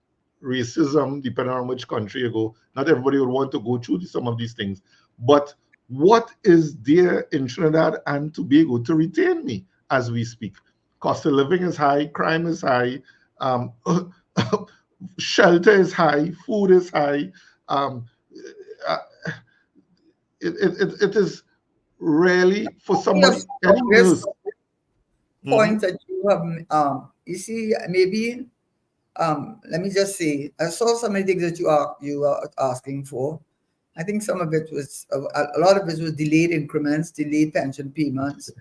racism depending on which country you go. Not everybody would want to go through some of these things. But what is there in Trinidad and Tobago to retain me as we speak? Cost of living is high, crime is high, shelter is high, food is high. Uh, it is really for somebody, any nurse. Point that you have, you see, maybe, let me just say, I saw some of the things that you are asking for. I think some of it was, a lot of it was delayed increments, delayed pension payments,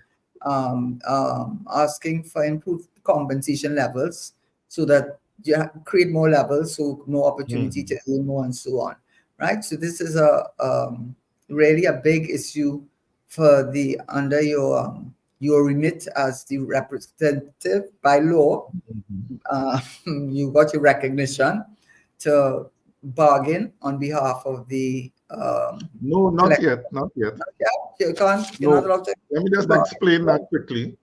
asking for improved compensation levels so that you create more levels, so more opportunity to earn more and so on, right? So this is really a big issue for under your remit as the representative by law. You got your recognition to bargain on behalf of the no, not yet. You can't. You're not allowed to. Let me just explain that quickly.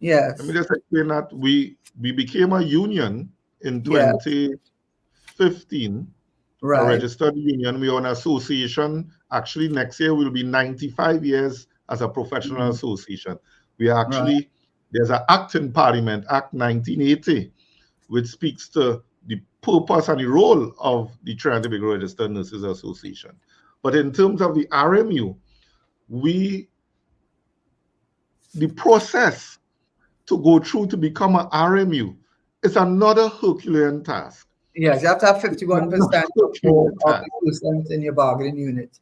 Yes. Let me just explain that we became a union in 2015, right. A registered union. We are an association. Actually, next year will be 95 years as a professional association. We are actually, there's an act in Parliament, Act 1980, which speaks to the purpose and the role of the Trinidad and Tobago Registered Nurses Association. But in terms of the RMU, the process to go through to become an RMU is another Herculean task. Yes, you have to have 51% in your bargaining unit.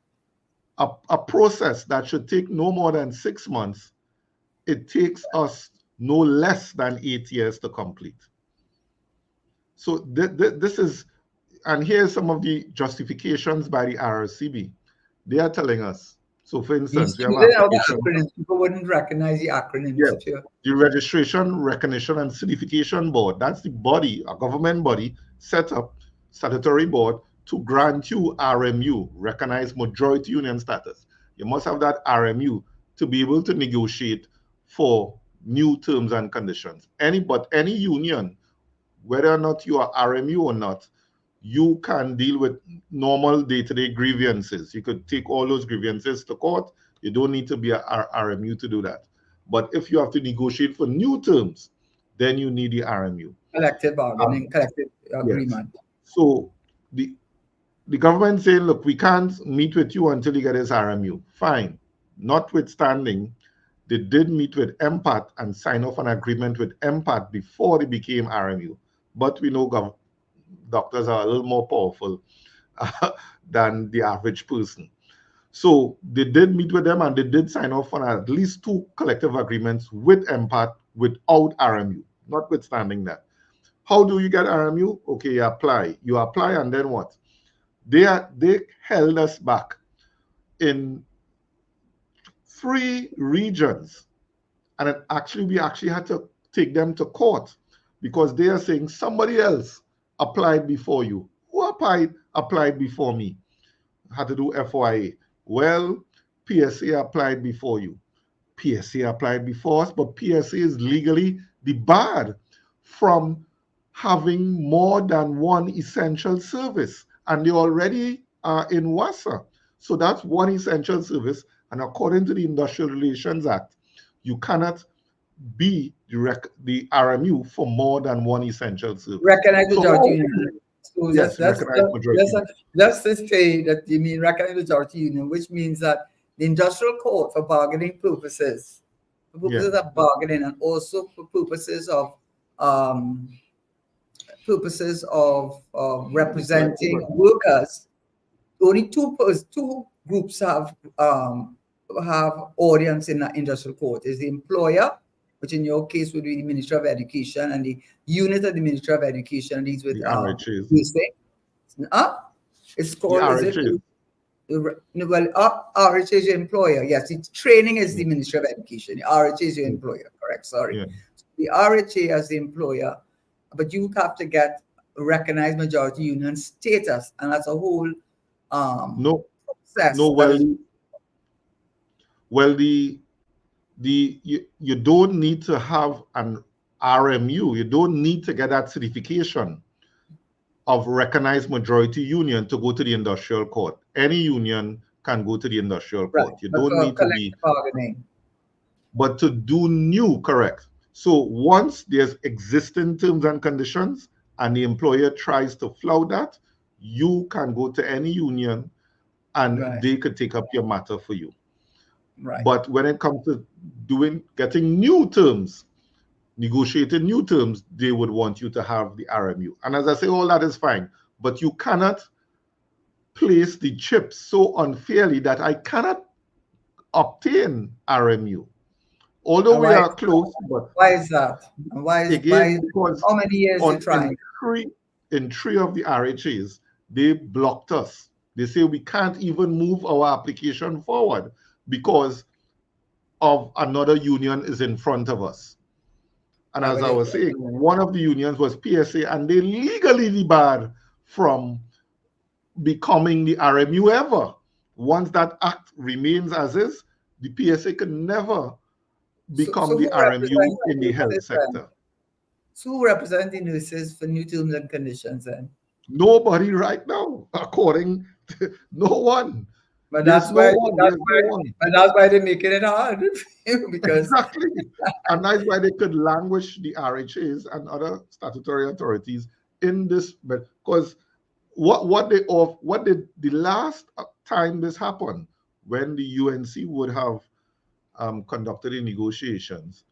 A process that should take no more than 6 months, it takes us no less than 8 years to complete. So this is, and here's some of the justifications by the RRCB. They are telling us, so for instance, we have acronyms. People wouldn't recognize the acronyms. Yeah, the Registration, Recognition and Certification Board, that's the body, a government body, set up, statutory board, to grant you RMU, recognized majority union status. You must have that RMU to be able to negotiate for new terms and conditions. But any union, whether or not you are RMU or not, you can deal with normal day-to-day grievances. You could take all those grievances to court. You don't need to be a RMU to do that. But if you have to negotiate for new terms, then you need the RMU. Collective bargaining, collective agreement. Yes. So the government saying, look, we can't meet with you until you get this RMU. Fine. Notwithstanding, they did meet with MPAT and sign off an agreement with MPAT before they became RMU. But we know doctors are a little more powerful than the average person. So they did meet with them and they did sign off on at least 2 collective agreements with MPAT without RMU, notwithstanding that. How do you get RMU? Okay, you apply. You apply and then what? They held us back in 3 regions. And we actually had to take them to court because they are saying somebody else applied before you. Who applied before me? Had to do FYA. Well, PSA applied before you. PSA applied before us, but PSA is legally debarred from having more than one essential service. And they already are in WASA. So that's one essential service. And according to the Industrial Relations Act, you cannot be the RMU for more than one essential service. Recognized So majority how, union. So yes, recognized majority. let's just say that you mean recognized majority union, which means that the industrial court for bargaining purposes, of bargaining, and also for um, purposes of representing workers. Only two groups have audience in the industrial court. Is the employer, which in your case would be the Ministry of Education, and the unit of the Ministry of Education deals with RHAs. It's called, the is it? RHAs. Well, RHA is your employer. Yes, the training is the Ministry of Education. The RHA is your employer. Correct. Sorry. Yeah. The RHA as the employer, but you have to get recognized majority union status, and that's a whole process. You don't need to have an RMU. You don't need to get that certification of recognized majority union to go to the industrial court. Any union can go to the industrial court. You don't need to be bargaining. But to do new, correct. So once there's existing terms and conditions and the employer tries to flout that, you can go to any union and they could take up your matter for you. Right. But when it comes to getting new terms, negotiating new terms, they would want you to have the RMU. And as I say, all that is fine, but you cannot place the chips so unfairly that I cannot obtain RMU. Although we are close, but why is that? And because how many years you trying? In three of the RHAs, they blocked us. They say we can't even move our application forward because of another union is in front of us. And as I was saying, one of the unions was PSA, and they legally barred from becoming the RMU ever. Once that act remains as is, the PSA can never become the RMU in the health sector. So who represents the nurses for new terms and conditions then? Nobody right now, according to no one. But that's why they're making it hard because exactly, and that's why they could languish the RHAs and other statutory authorities in this. But because the last time this happened, when the UNC would have conducted the negotiations,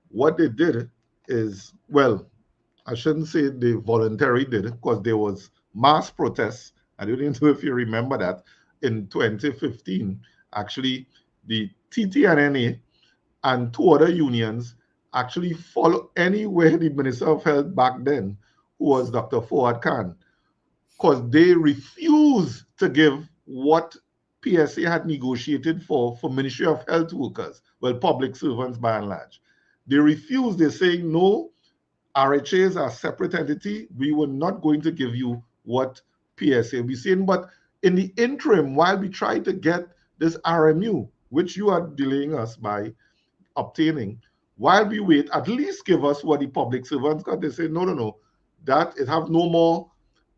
what they did is, well, I shouldn't say they voluntarily did it because there was mass protests. I don't even know if you remember that. In 2015, actually, the TTNNA and two other unions actually followed anywhere the Minister of Health back then, who was Dr. Fouad Khan, because they refused to give what PSA had negotiated for Ministry of Health workers, well, public servants by and large. They refused. They're saying, no, RHAs are a separate entity. We were not going to give you what PSA be saying. But in the interim, while we try to get this RMU, which you are delaying us by obtaining, while we wait, at least give us what the public servants got. They say, no, that it have no more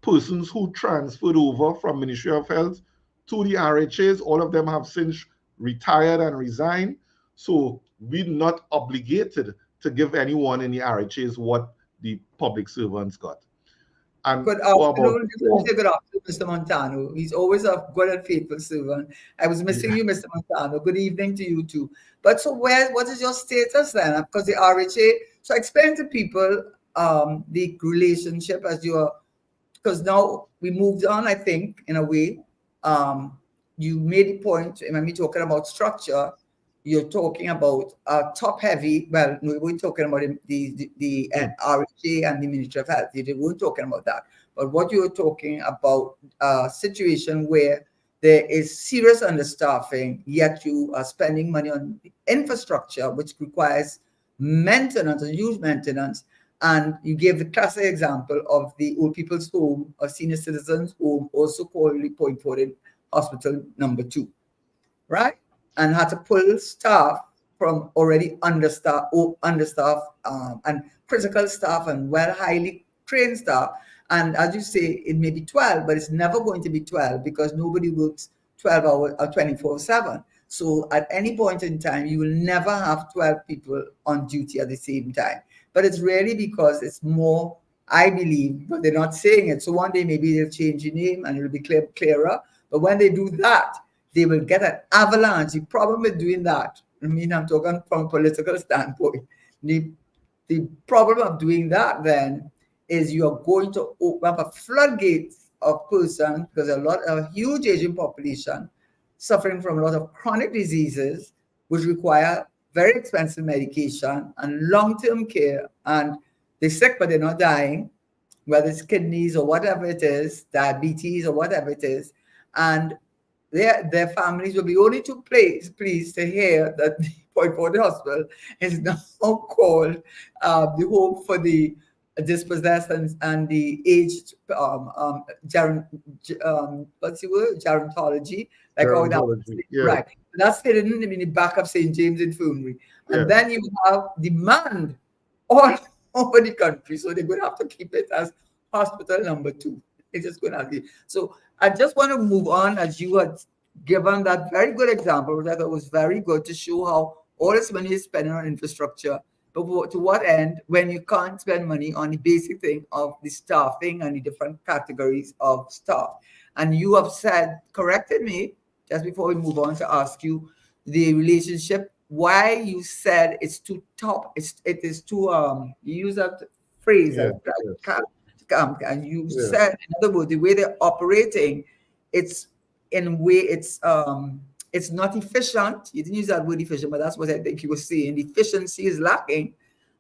persons who transferred over from Ministry of Health to the RHAs. All of them have since retired and resigned. So we're not obligated to give anyone in the RHAs what the public servants got. And good afternoon, Mr. Montano. He's always a good and faithful servant. I was missing you, Mr. Montano. Good evening to you too. But so what is your status then? Because the RHA, so explain to people the relationship as because now we moved on, I think, in a way. You made the point, when we're talking about structure, you're talking about top heavy. Well, no, we weren't talking about the RHA and the Ministry of Health. We weren't talking about that. But what you were talking about, a situation where there is serious understaffing, yet you are spending money on infrastructure, which requires maintenance and huge maintenance. And you gave the classic example of the old people's home or senior citizens home, also called the Point Forward Hospital number 2, right? And had to pull staff from already understaffed and critical staff and highly trained staff. And as you say, it may be 12, but it's never going to be 12 because nobody works 12 hours or 24/7. So at any point in time, you will never have 12 people on duty at the same time. But it's really because it's more, I believe, but they're not saying it. So one day maybe they'll change the name and it'll be clearer. But when they do that, they will get an avalanche. The problem with doing that, I mean, I'm talking from a political standpoint. The problem of doing that then is you're going to open up a floodgate of persons, because a huge aging population suffering from a lot of chronic diseases, which require very expensive medication and long-term care, and they're sick but they're not dying, whether it's kidneys or whatever it is, diabetes or whatever it is, and their families will be only too pleased to hear that the Point Forward Hospital is now called the home for the dispossessed and the aged, what's the word? Gerontology, like how that was, Yeah. right. That's hidden in the back of St. James Infirmary. And Yeah. then you have demand all over the country. So they're going to have to keep it as hospital number 2. It's just going to be. So I just want to move on, as you had given that very good example that was very good to show how all this money is spent on infrastructure, but to what end when you can't spend money on the basic thing of the staffing and the different categories of staff. And you have corrected me just before we move on to ask you the relationship, why you said it's too top, it is too, you use that phrase, Yeah. and you said, in other words, the way they're operating, it's in a way it's not efficient. You didn't use that word efficient, but that's what I think you were saying. The efficiency is lacking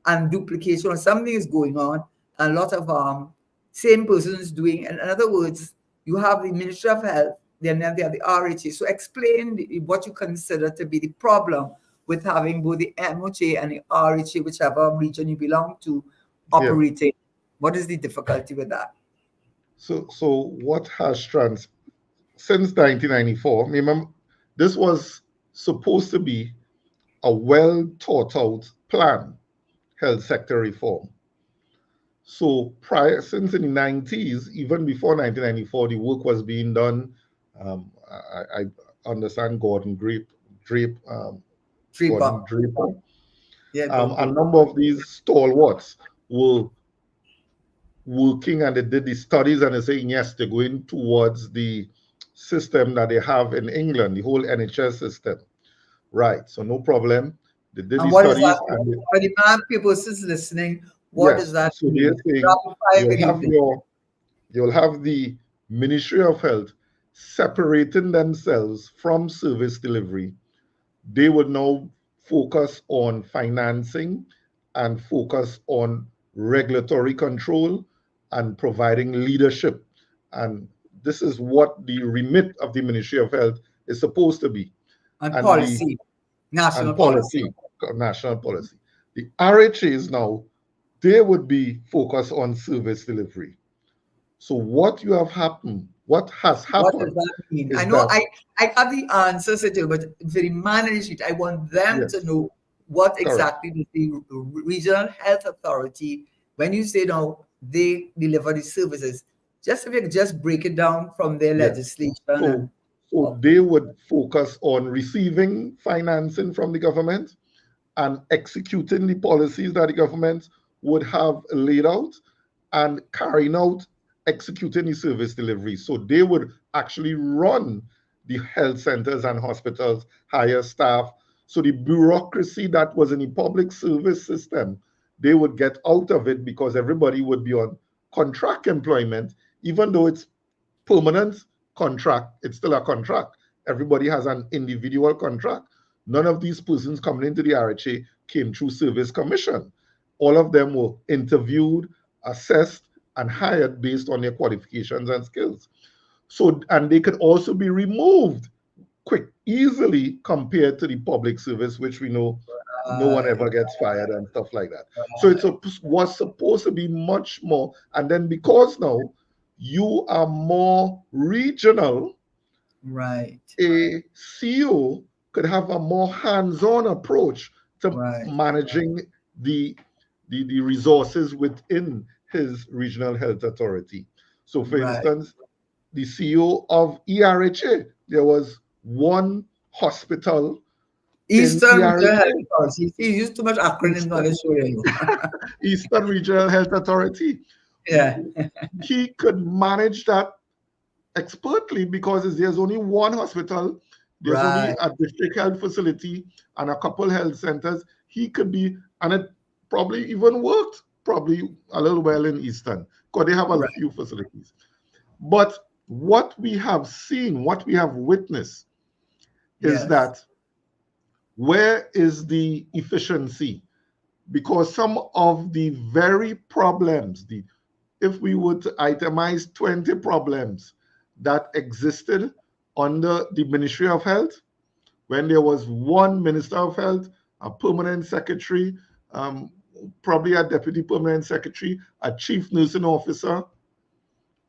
and duplication or something is going on. And a lot of same persons doing, and in other words, you have the Ministry of Health, then they have the RHA. So explain what you consider to be the problem with having both the MOJ and the RHA, whichever region you belong to, operating. What is the difficulty with that? So what has since 1994? Remember, this was supposed to be a well thought out plan, health sector reform. So since in the 90s, even before 1994, the work was being done. I understand Gordon Draper. A number of these stalwarts were working, and they did the studies, and they're saying yes, they're going towards the system that they have in England, the whole NHS system. Right. So no problem. They did the studies. For the man people is listening, what does that mean? So you'll have the Ministry of Health separating themselves from service delivery. They would now focus on financing and focus on regulatory control and providing leadership. And this is what the remit of the Ministry of Health is supposed to be. And policy, national policy. The RHAs now, they would be focused on service delivery. So what has happened? What does that mean? I know I have the answers to it, but for the management, I want them to know what exactly does the regional health authority, when you say now they deliver the services, just if you could just break it down from their legislation. So they would focus on receiving financing from the government and executing the policies that the government would have laid out and carrying out, executing the service delivery. So they would actually run the health centers and hospitals, hire staff. So the bureaucracy that was in the public service system, they would get out of it, because everybody would be on contract employment. Even though it's permanent contract, it's still a contract. Everybody has an individual contract. None of these persons coming into the RHA came through service commission. All of them were interviewed, assessed, and hired based on their qualifications and skills. So, and they could also be removed easily compared to the public service, which we know no one ever gets fired and stuff like that. So it was supposed to be much more. And then because now you are more regional, right, a CEO could have a more hands-on approach to managing the resources within his regional health authority. So for instance, the CEO of ERHA, there was one hospital in Eastern Regional Health ERA, Authority. He used too much acronym on Eastern, his show you. Eastern Regional Health Authority. Yeah. He could manage that expertly because there's only one hospital, there's only Right. a district health facility and a couple health centers. He could be, and it probably even worked probably a little well in Eastern because they have a Right. few facilities. But what we have seen, what we have witnessed is Yes. that where is the efficiency? Because some of the very problems, if we were to itemize 20 problems that existed under the Ministry of Health, when there was one Minister of Health, a permanent secretary, um, probably a deputy permanent secretary, a chief nursing officer,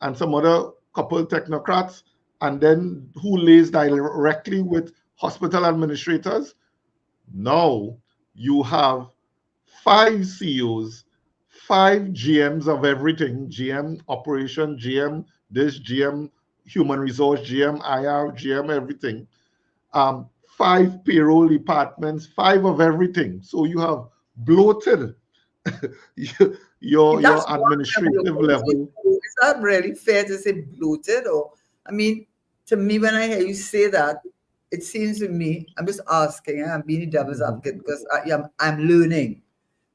and some other couple technocrats, and then who lays directly with hospital administrators. Now you have 5 CEOs, 5 GMs of everything: GM operation, GM this, GM human resource, GM IR, GM everything. 5 payroll departments, 5 of everything. So you have bloated That's your one level of administrative bloated. level. Is that really fair to say bloated? Or, I mean, to me, when I hear you say that, it seems to me, I'm just asking, I'm being the devil's Mhm. advocate because I'm learning,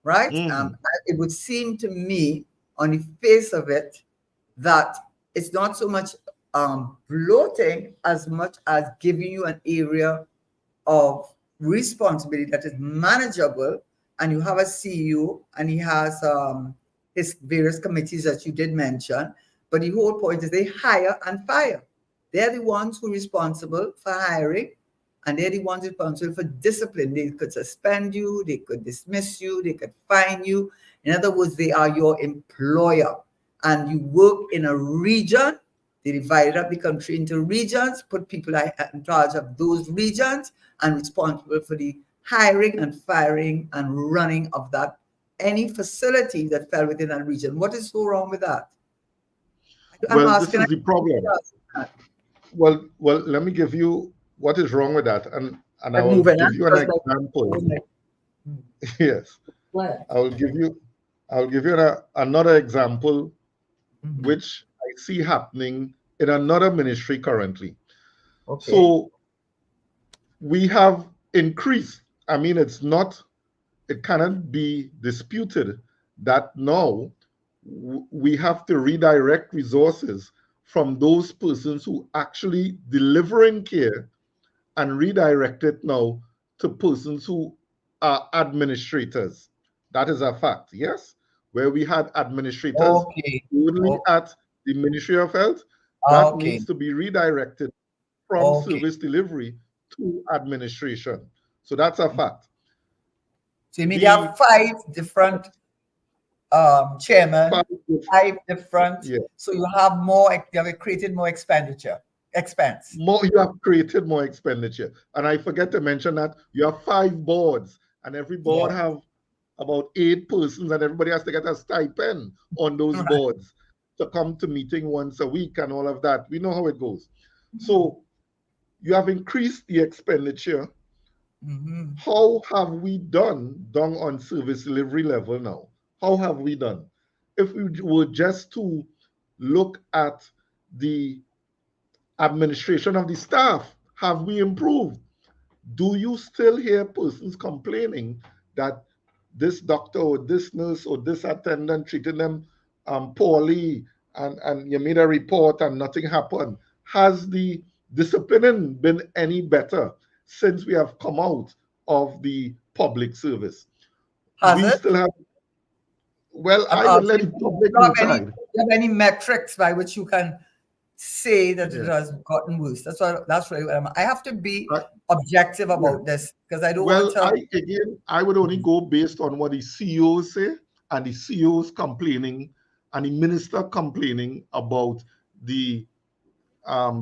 right? Mhm. It would seem to me, on the face of it, that it's not so much bloating as much as giving you an area of responsibility that is manageable, and you have a CEO and he has his various committees that you did mention. But the whole point is they hire and fire. They're the ones who are responsible for hiring, and they're the ones responsible for discipline. They could suspend you, they could dismiss you, they could fine you. In other words, they are your employer, and you work in a region. They divided up the country into regions, put people in charge of those regions, and responsible for the hiring and firing and running of that any facility that fell within that region. What is so wrong with that? I'm Well, this asking. is the problem. Well, let me give you what is wrong with that, and I I'm will moving give on you an because example. like, Yes, what? I will give you another example Mhm. which I see happening in another ministry currently. Okay. So we have increased. I mean, it cannot be disputed that now we have to redirect resources from those persons who actually delivering care and redirect it now to persons who are administrators. That is a fact, yes? Where we had administrators Okay. only Okay. at the Ministry of Health, that Okay. needs to be redirected from Okay. service delivery to administration. So that's a fact. So you mean they The have five different chairman, five, five different. yeah, So you have more. You have created more expense. more you have created more expenditure. And I forget to mention that you have 5 boards, and every board Yeah. have about 8 persons, and everybody has to get a stipend on those Right. boards to come to meeting once a week and all of that. We know how it goes. So you have increased the expenditure. Mm-hmm. How have we done on service delivery level now? How have we done? If we were just to look at the administration of the staff, have we improved? Do you still hear persons complaining that this doctor or this nurse or this attendant treated them poorly, and you made a report and nothing happened? Has the disciplining been any better since we have come out of the public service? Has We it? still have, well, I'm I would let asking. the Do public you have any? decide. Do you have any metrics by which you can say that it Yeah. has gotten worse? That's really what I have to be I, objective yeah. about this because I don't want Well, to. I would only go based on what the CEOs say, and the CEOs complaining, and the minister complaining about the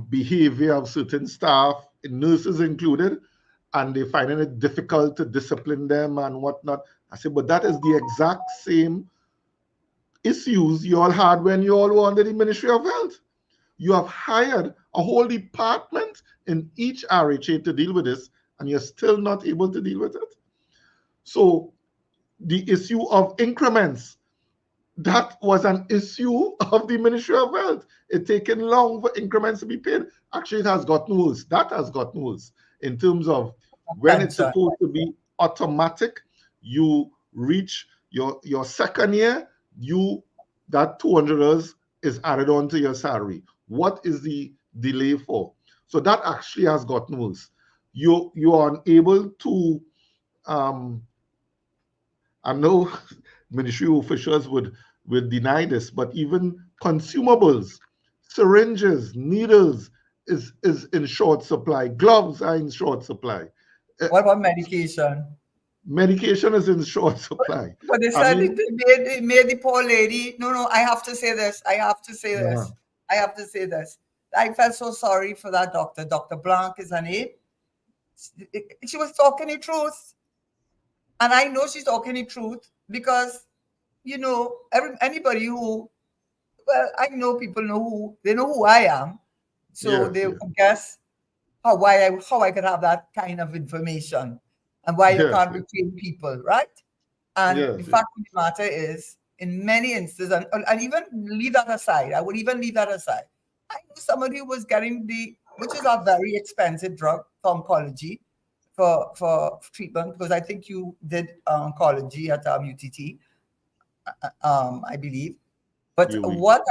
behavior of certain staff, nurses included, and they finding it difficult to discipline them and whatnot. I say, but that is the exact same issues you all had when you all were under the Ministry of Health. You have hired a whole department in each RHA to deal with this, and you're still not able to deal with it. So the issue of increments, that was an issue of the Ministry of Health. It's taken long for increments to be paid. Actually, it has gotten worse. That has gotten worse in terms of when it's Pension. supposed to be automatic. You reach your second year, that $200 is added on to your salary. What is the delay for? So that actually has gotten worse. You are unable to I know ministry officials would deny this, but even consumables, syringes, needles is in short supply. Gloves are in short supply. What about medication? Medication is in short supply. But they I said mean, it made the poor lady. No, I have to say this. I have to say uh-huh. this. I have to say this. I felt so sorry for that doctor. Dr. Blanc is her name. She was talking the truth. And I know she's talking the truth because, anybody who, well, I know people they know who I am. So Yes, they yes, would guess how I could have that kind of information and why you yes, can't yes, retain people, right? And the yes, yes. fact of the matter is, in many instances, and even leave that aside, I would even leave that aside. I knew somebody who was getting which is a very expensive drug for oncology, for treatment, because I think you did oncology at UTT, I believe. But You we. what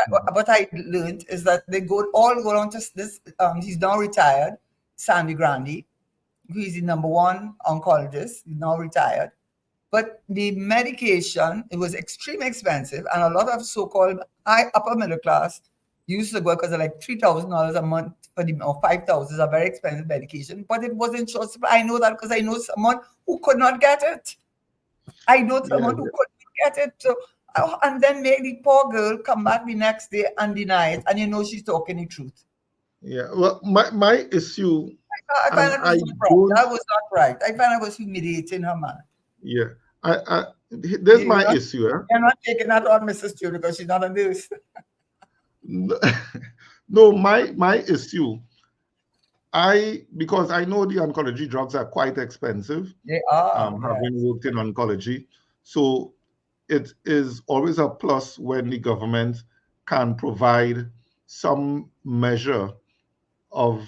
I learned is that they all go on to this. He's now retired, Sandy Grandi, who is the number one oncologist. He's now retired. But the medication, it was extremely expensive, and a lot of so-called high upper middle class used to go because they're like $3,000 a month or 5,000 is a very expensive medication. But it wasn't short supply. I know that because I know someone who could not get it. I know Yeah, someone who could not get it. So, and then make the poor girl come back the next day and deny it, and she's talking the truth. yeah. Well, my issue, I and find it I was not right. don't. That was not right. I find it was humiliating her, man. Yeah, there's my issue. You're not taking that on Mrs. Stew because she's not a nurse. No, my issue. Because I know the oncology drugs are quite expensive. They are, Having worked in oncology, so it is always a plus when the government can provide some measure of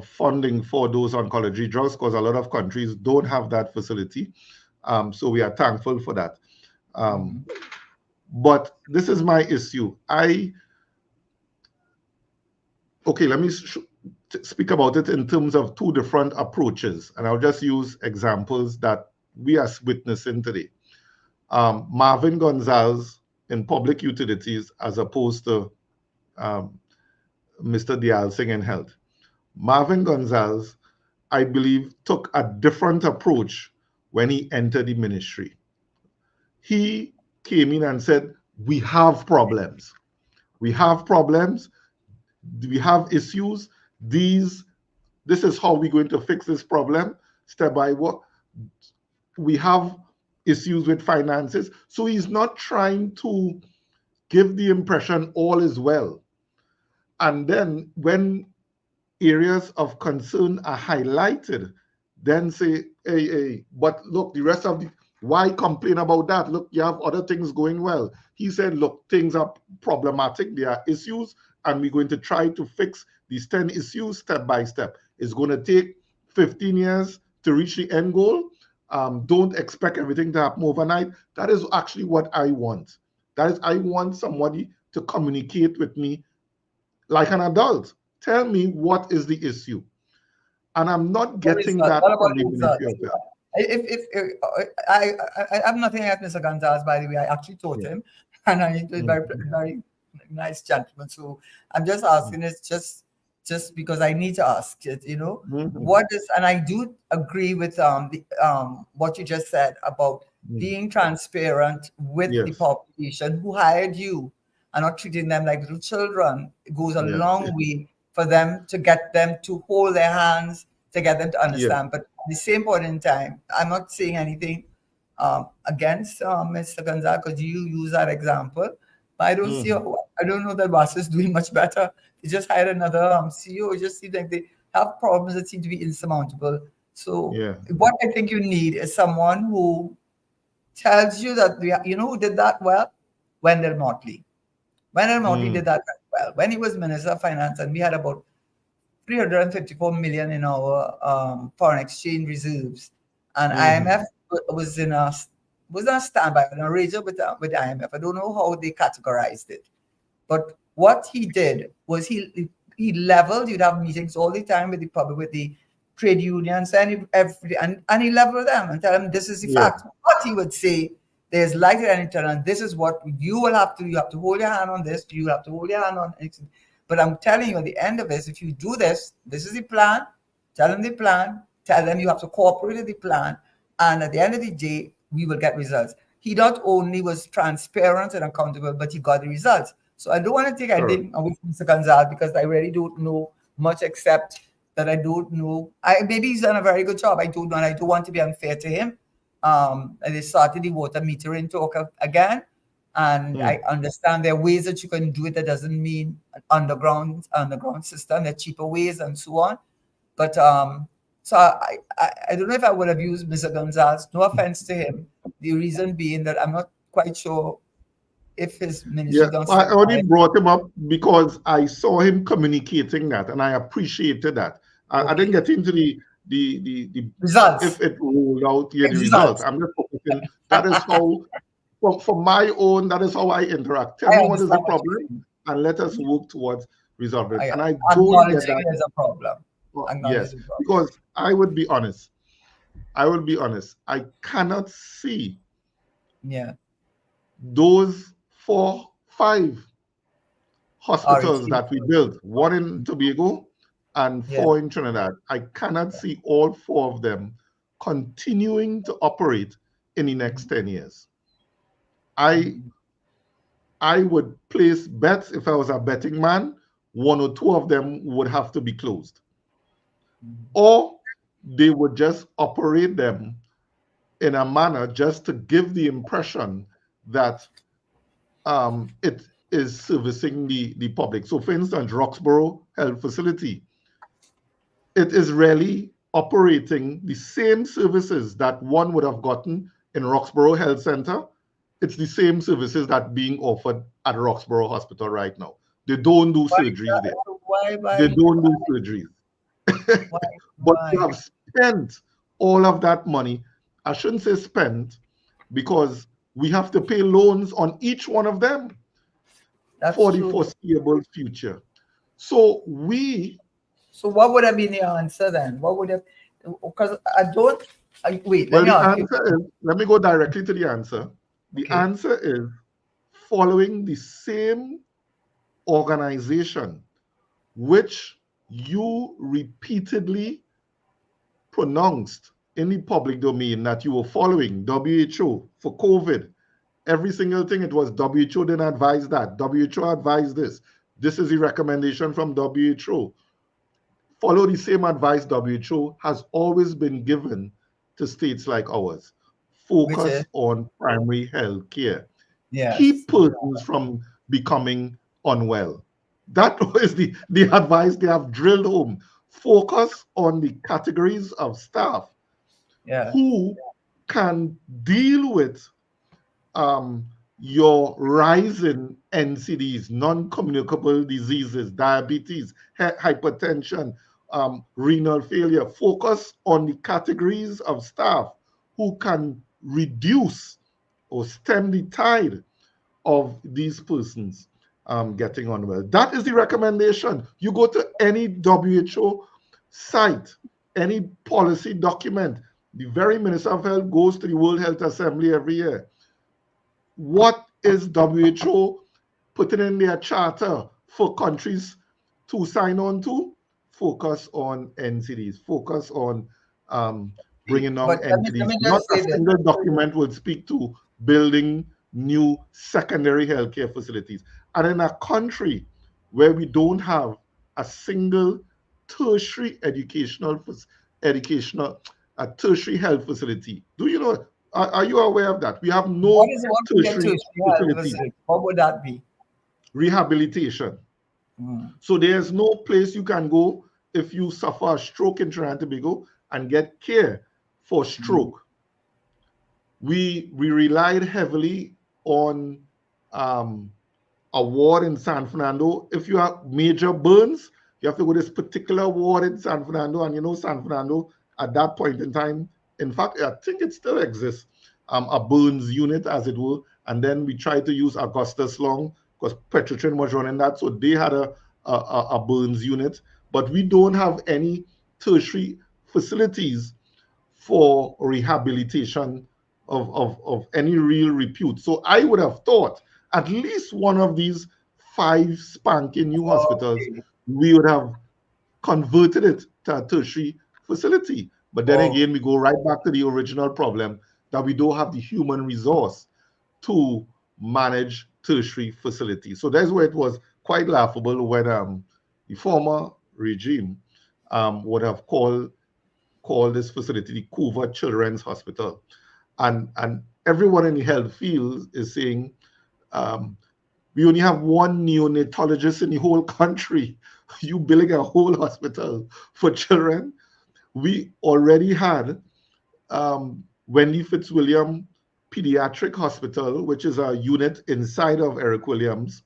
funding for those oncology drugs, because a lot of countries don't have that facility. So we are thankful for that. But this is my issue. Let me speak about it in terms of two different approaches, and I'll just use examples that we are witnessing today. Marvin Gonzalez in public utilities as opposed to Mr. Dial Singh in health. Marvin Gonzalez, I believe, took a different approach when he entered the ministry. He came in and said, we have problems. We have problems. We have issues. This is how we're going to fix this problem. Step by what? We have issues with finances. So he's not trying to give the impression all is well. And then when areas of concern are highlighted, then say, hey, but look, the rest of why complain about that? Look, you have other things going well. He said, look, things are problematic. There are issues, and we're going to try to fix these 10 issues step by step. It's going to take 15 years to reach the end goal. Don't expect everything to happen overnight. That is actually what I want. I want somebody to communicate with me like an adult. Tell me what is the issue. And I'm not getting that from the Ministry of Health. I have nothing against Mr. Gonzalez, by the way. I actually taught him, and he's a very, very nice gentleman. So I'm just asking this just because I need to ask it, what is, and I do agree with what you just said about being transparent with the population who hired you and not treating them like little children. It goes a long way for them to get them to hold their hands, to get them to understand. But at the same point in time, I'm not saying anything against Mr. Gonzalez, because you use that example. But I don't see. I don't know that Vass is doing much better. They just hired another CEO. It just seems like have problems that seem to be insurmountable. So Yeah. what I think you need is someone who tells you that you know who did that well? Wendell Motley. Wendell Motley Mm. did that very well when he was Minister of Finance, and we had about 354 million in our foreign exchange reserves, and Hmm. IMF was in a standby, an arrangement with IMF. I don't know how they categorized it, but what he did was he leveled. You'd have meetings all the time with the public, with the trade unions, and he leveled them and tell them this is the Yeah. fact. What he would say, there's light at any turn, and this is what you will have to. You have to hold your hand on this. You have to hold your hand on it. But I'm telling you, at the end of this, if you do this, this is the plan. Tell them the plan. Tell them you have to cooperate with the plan, and at the end of the day, we will get results. He not only was transparent and accountable, but he got the results. So I don't want to take Correct. anything away from Mr. Gonzalez because I really don't know much except that I don't know. Maybe he's done a very good job. I don't know, and I don't want to be unfair to him. And they started the water metering talk again, and Mm. I understand there are ways that you can do it. That doesn't mean an underground system. There are cheaper ways and so on. But so I don't know if I would have used Mr. Gonzalez. No offense to him. The reason being that I'm not quite sure if his Yeah, ministry done I stuff only right. brought him up because I saw him communicating that, and I appreciated that. I didn't Okay. get into the Results. if it rolled out here the results. Results. I'm just focusing. That is how, for my own, that is how I interact. Tell I me what is the understand what you're problem, saying. and let us work towards resolving it. I And I don't get acknowledging that. there's a problem. Yes, Acknowledging the problem. because I would be honest. I will be honest. I cannot see Yeah. those 4, 5 hospitals RHC. that we built, one in Tobago and Yeah. 4 in Trinidad. I cannot see all 4 of them continuing to operate in the next 10 years. I Mhm. I would place bets if I was a betting man, 1 or 2 of them would have to be closed. Or they would just operate them in a manner just to give the impression that it is servicing the public. So, for instance, Roxborough Health Facility, it is really operating the same services that one would have gotten in Roxborough Health Center. It's the same services that being offered at Roxborough Hospital right now. They don't do Why? surgeries there. Why? They Why? don't do surgeries. Why? But you Why? have spent all of that money. I shouldn't say spent because we have to pay loans on each one of them That's for the true. foreseeable future. So we, So what would have been the answer then? What would have? Because I don't. Wait. Let well, me the ask you. answer is, let me go directly to the answer. The Okay. answer is following the same organization which you repeatedly pronounced in the public domain that you were following, WHO, for COVID. Every single thing, it was WHO didn't advise that. WHO advised this. This is the recommendation from WHO. Follow the same advice WHO has always been given to states like ours. Which is Focus on primary health care. yes. Keep persons from becoming unwell. That is the advice they have drilled home. Focus on the categories of staff Yeah. who can deal with um, your rising NCDs, non-communicable diseases, diabetes, hypertension, renal failure. Focus on the categories of staff who can reduce or stem the tide of these persons getting unwell. That is the recommendation. You go to any WHO site, any policy document, the very Minister of Health goes to the World Health Assembly every year. What is WHO putting in their charter for countries to sign on to? Focus on NCDs, focus on bringing down But let NCDs. me Not just a say this. single document will speak to building new secondary healthcare facilities. And in a country where we don't have a single tertiary educational a tertiary health facility, do you know? Are you aware of that? We have What no is what we get to? tertiary facilities, What would that be? rehabilitation. Mm. So there's no place you can go if you suffer a stroke in Trinidad and Tobago and get care for stroke. We relied heavily on a ward in San Fernando. If you have major burns, you have to go to this particular ward in San Fernando. And you know, San Fernando at that point in time, in fact, I think it still exists, a burns unit, as it were. And then we tried to use Augustus Long because Petrotrin was running that. So they had a burns unit. But we don't have any tertiary facilities for rehabilitation of any real repute. So I would have thought at least one of these 5 spanking new hospitals, Okay. we would have converted it to a tertiary facility. But then Okay. again, we go right back to the original problem that we don't have the human resource to manage tertiary facilities. So that's where it was quite laughable when the former regime would have called this facility the Coover Children's Hospital. And everyone in the health field is saying we only have one neonatologist in the whole country. You building a whole hospital for children? We already had Wendy Fitzwilliam Pediatric Hospital, which is a unit inside of Eric Williams,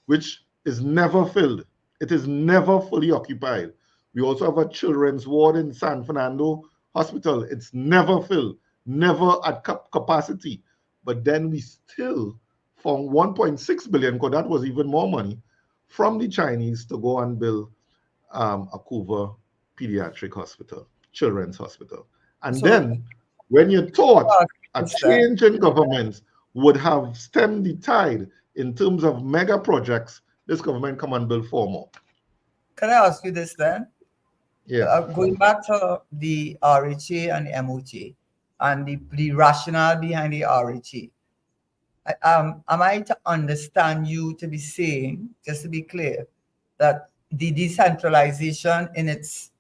which is never filled. It is never fully occupied. We also have a children's ward in San Fernando Hospital. It's never filled, never at capacity. But then we still found 1.6 billion, because that was even more money, from the Chinese to go and build a Coover Pediatric Hospital, children's hospital. And So then when you thought a it's then. change in government would have stemmed the tide in terms of mega projects, this government come and build 4 more. Can I ask you this then? Yeah. Going back to the RHA and the MOJ and the rationale behind the RHA, am I to understand you to be saying, just to be clear, that the decentralization in its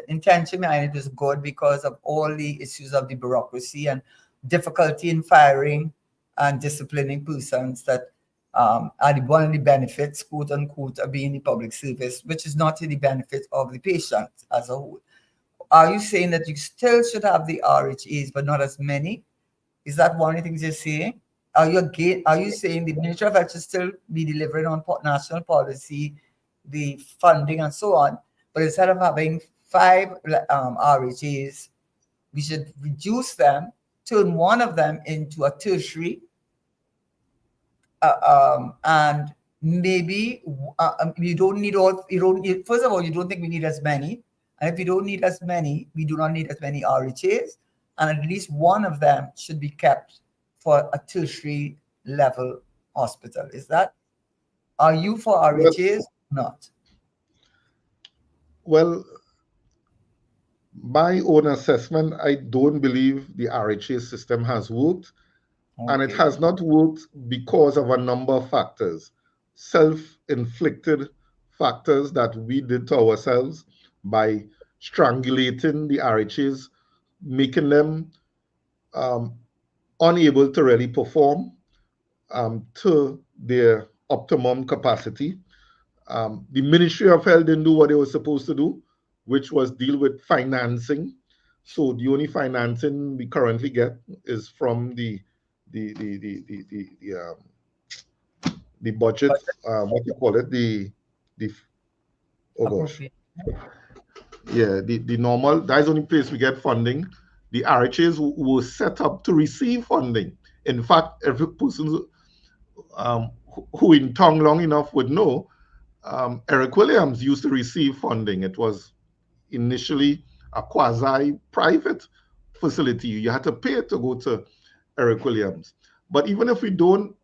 intention behind it is good because of all the issues of the bureaucracy and difficulty in firing and disciplining persons that are one of the benefits, quote unquote, of being in the public service, which is not to the benefit of the patient as a whole? Are you saying that you still should have the RHAs, but not as many? Is that one of the things you're saying? Are you saying the Ministry of Health should still be delivering on national policy, the funding and so on, but instead of having 5 RHAs, we should reduce them, turn one of them into a tertiary, and maybe you don't need all. First of all, you don't think we need as many, and if you don't need as many, we do not need as many RHAs, and at least one of them should be kept for a tertiary level hospital. Are you for RHAs or not? Well, my own assessment, I don't believe the RHA system has worked. And it Okay. has not worked because of a number of factors, self-inflicted factors that we did to ourselves by strangulating the RHAs, making them unable to really perform to their optimum capacity. The Ministry of Health didn't do what they were supposed to do, which was deal with financing. So the only financing we currently get is from the budget. What you call it? The oh gosh, Appropriate. yeah, the normal. That's the only place we get funding. The RHAs were set up to receive funding. In fact, every person who in tongue long enough would know, Eric Williams used to receive funding. It was initially a quasi-private facility. You had to pay to go to Eric Williams. But even if we don't,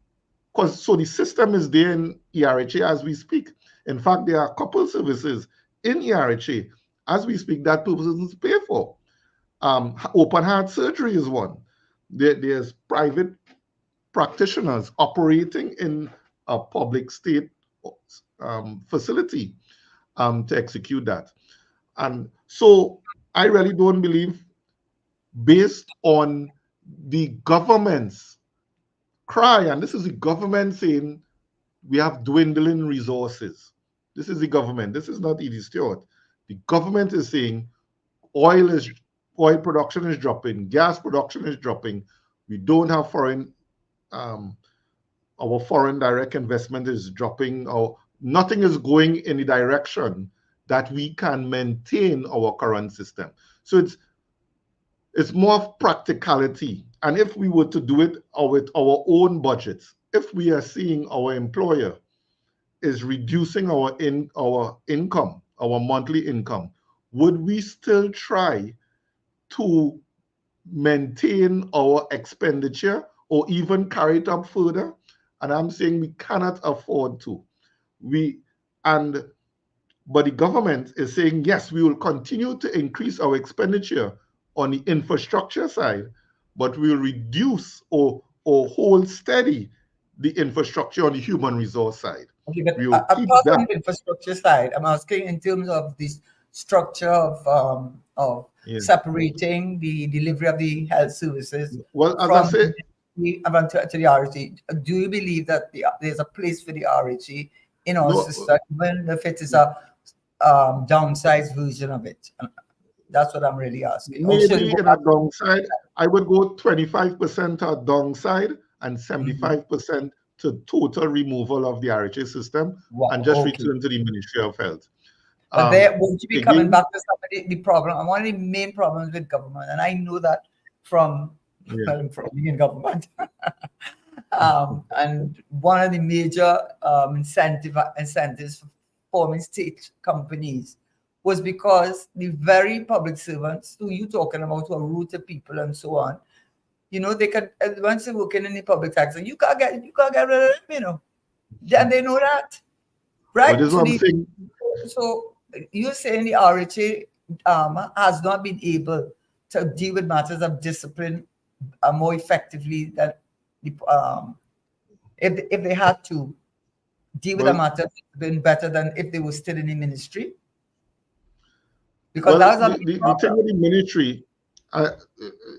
so the system is there in ERHA as we speak. In fact, there are a couple services in ERHA as we speak that persons pay for. Open heart surgery is one. There's private practitioners operating in a public state facility to execute that. And so I really don't believe, based on the government's cry, and this is the government saying we have dwindling resources. This is the government. This is not Edie Stewart. The government is saying oil production is dropping, gas production is dropping. We don't have our foreign direct investment is dropping, or nothing is going in the direction that we can maintain our current system. So it's more of practicality. And if we were to do it with our own budgets, if we are seeing our employer is reducing our income, our monthly income, would we still try to maintain our expenditure or even carry it up further? And I'm saying we cannot afford to. But the government is saying, yes, we will continue to increase our expenditure on the infrastructure side, but we will reduce or hold steady the infrastructure on the human resource side. Okay, but We will keep apart from that. the infrastructure side, I'm asking in terms of this structure of Yeah. separating the delivery of the health services Well, as I from say, to the RHE. Do you believe that there's a place for the RHE in our no, system, even if it is a downsized version of it? That's what I'm really asking. Or should maybe it go in a back? downside, I would go 25% to downside and 75% to total removal of the RHA system Wow, and just okay. return to the Ministry of Health. But there won't you be coming Again, back to somebody the problem? And one of the main problems with government, and I know that from yeah. from being in government. And one of the major incentives for forming state companies was because the very public servants who you talking about, who are rooted people and so on, they can, once they're working in the public sector, you can't get rid of them, and they know that, But this right? is what I'm saying. So you're saying the RHA has not been able to deal with matters of discipline more effectively than if they had to deal with a Well, matter of discipline better than if they were still in the ministry? Because well, that was a big the thing problem. with the military,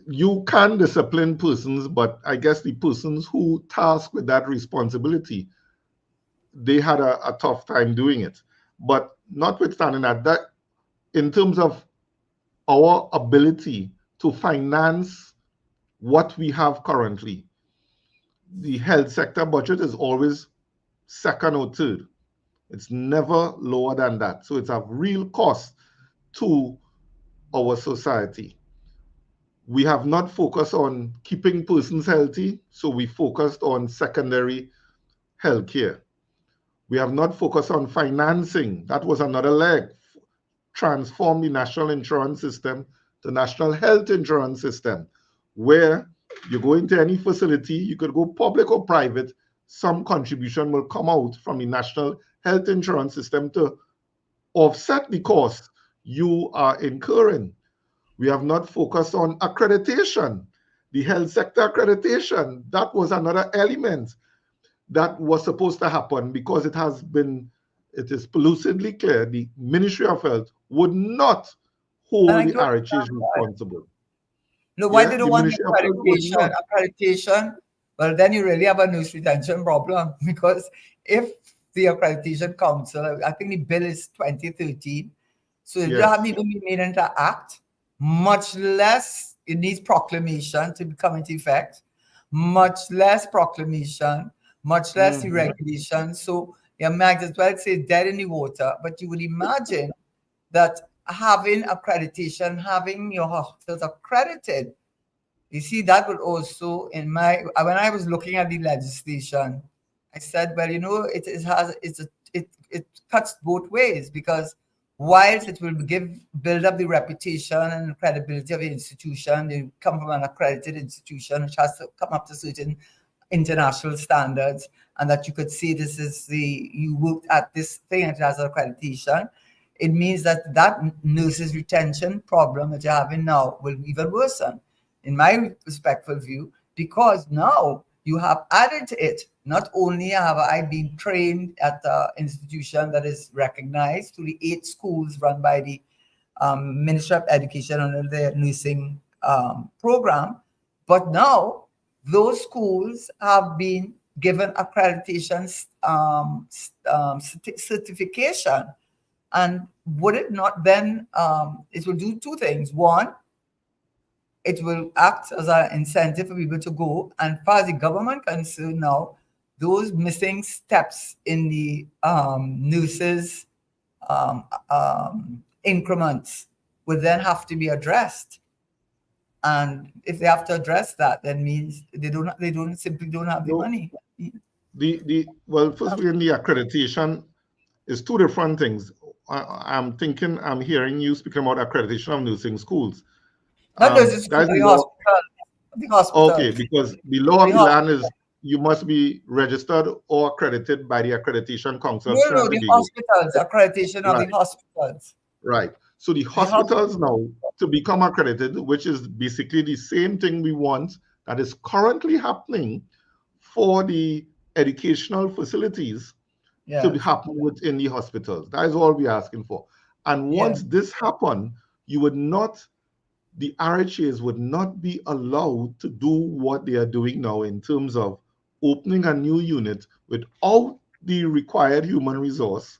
you can discipline persons, but I guess the persons who tasked with that responsibility, they had a tough time doing it. But notwithstanding that in terms of our ability to finance what we have currently, the health sector budget is always second or third. It's never lower than that. So it's a real cost to our society. We have not focused on keeping persons healthy, so we focused on secondary healthcare. We have not focused on financing. That was another leg. Transform the national insurance system to national health insurance system, where you go into any facility, you could go public or private, some contribution will come out from the national health insurance system to offset the cost you are incurring. We have not focused on accreditation, the health sector accreditation. That was another element that was supposed to happen because it is lucidly clear the Ministry of Health would not And hold I the don't RHAs understand why. responsible. No, why Yeah, they don't the want the Ministry of Health would not. accreditation? Well, then you really have a nurse retention problem, because if the accreditation council, I think the bill is 2013, so it Yes. hasn't even been made into act, much less it needs proclamation to come into effect, much less proclamation, much less the regulation. So you might as well say dead in the water. But you would imagine that having accreditation, having your hospitals accredited, you see, that would also, when I was looking at the legislation, I said, well, it cuts both ways, because whilst it will build up the reputation and credibility of the institution, they come from an accredited institution which has to come up to certain international standards, and that you could see you worked at this thing and it has accreditation. It means that nurses retention problem that you're having now will even worsen, in my respectful view, because now you have added to it. Not only have I been trained at an institution that is recognized through the 8 schools run by the Ministry of Education under the nursing program, but now those schools have been given accreditation certification. And would it not then, it will do two things. One, it will act as an incentive for people to go. And as far as the government concerned now, those missing steps in the nurses' increments would then have to be addressed. And if they have to address that, then means they don't simply don't have the No, money. well, firstly, in the accreditation is two different things. I'm hearing you speaking about accreditation of nursing schools. Not nurses' school, That's the the law. hospital, the Okay, hospitals, because the law the of the land hospital. is you must be registered or accredited by the Accreditation Council of No, Trinidad no, and the Tobago. hospitals, accreditation of the Right, hospitals. right. So the The hospitals hospitals. now to become accredited, which is basically the same thing we want that is currently happening for the educational facilities to be Yes, happen within the hospitals. That is all we're asking for. And yes, once this happen, you would not, the RHAs would not be allowed to do what they are doing now in terms of opening a new unit without the required human resource,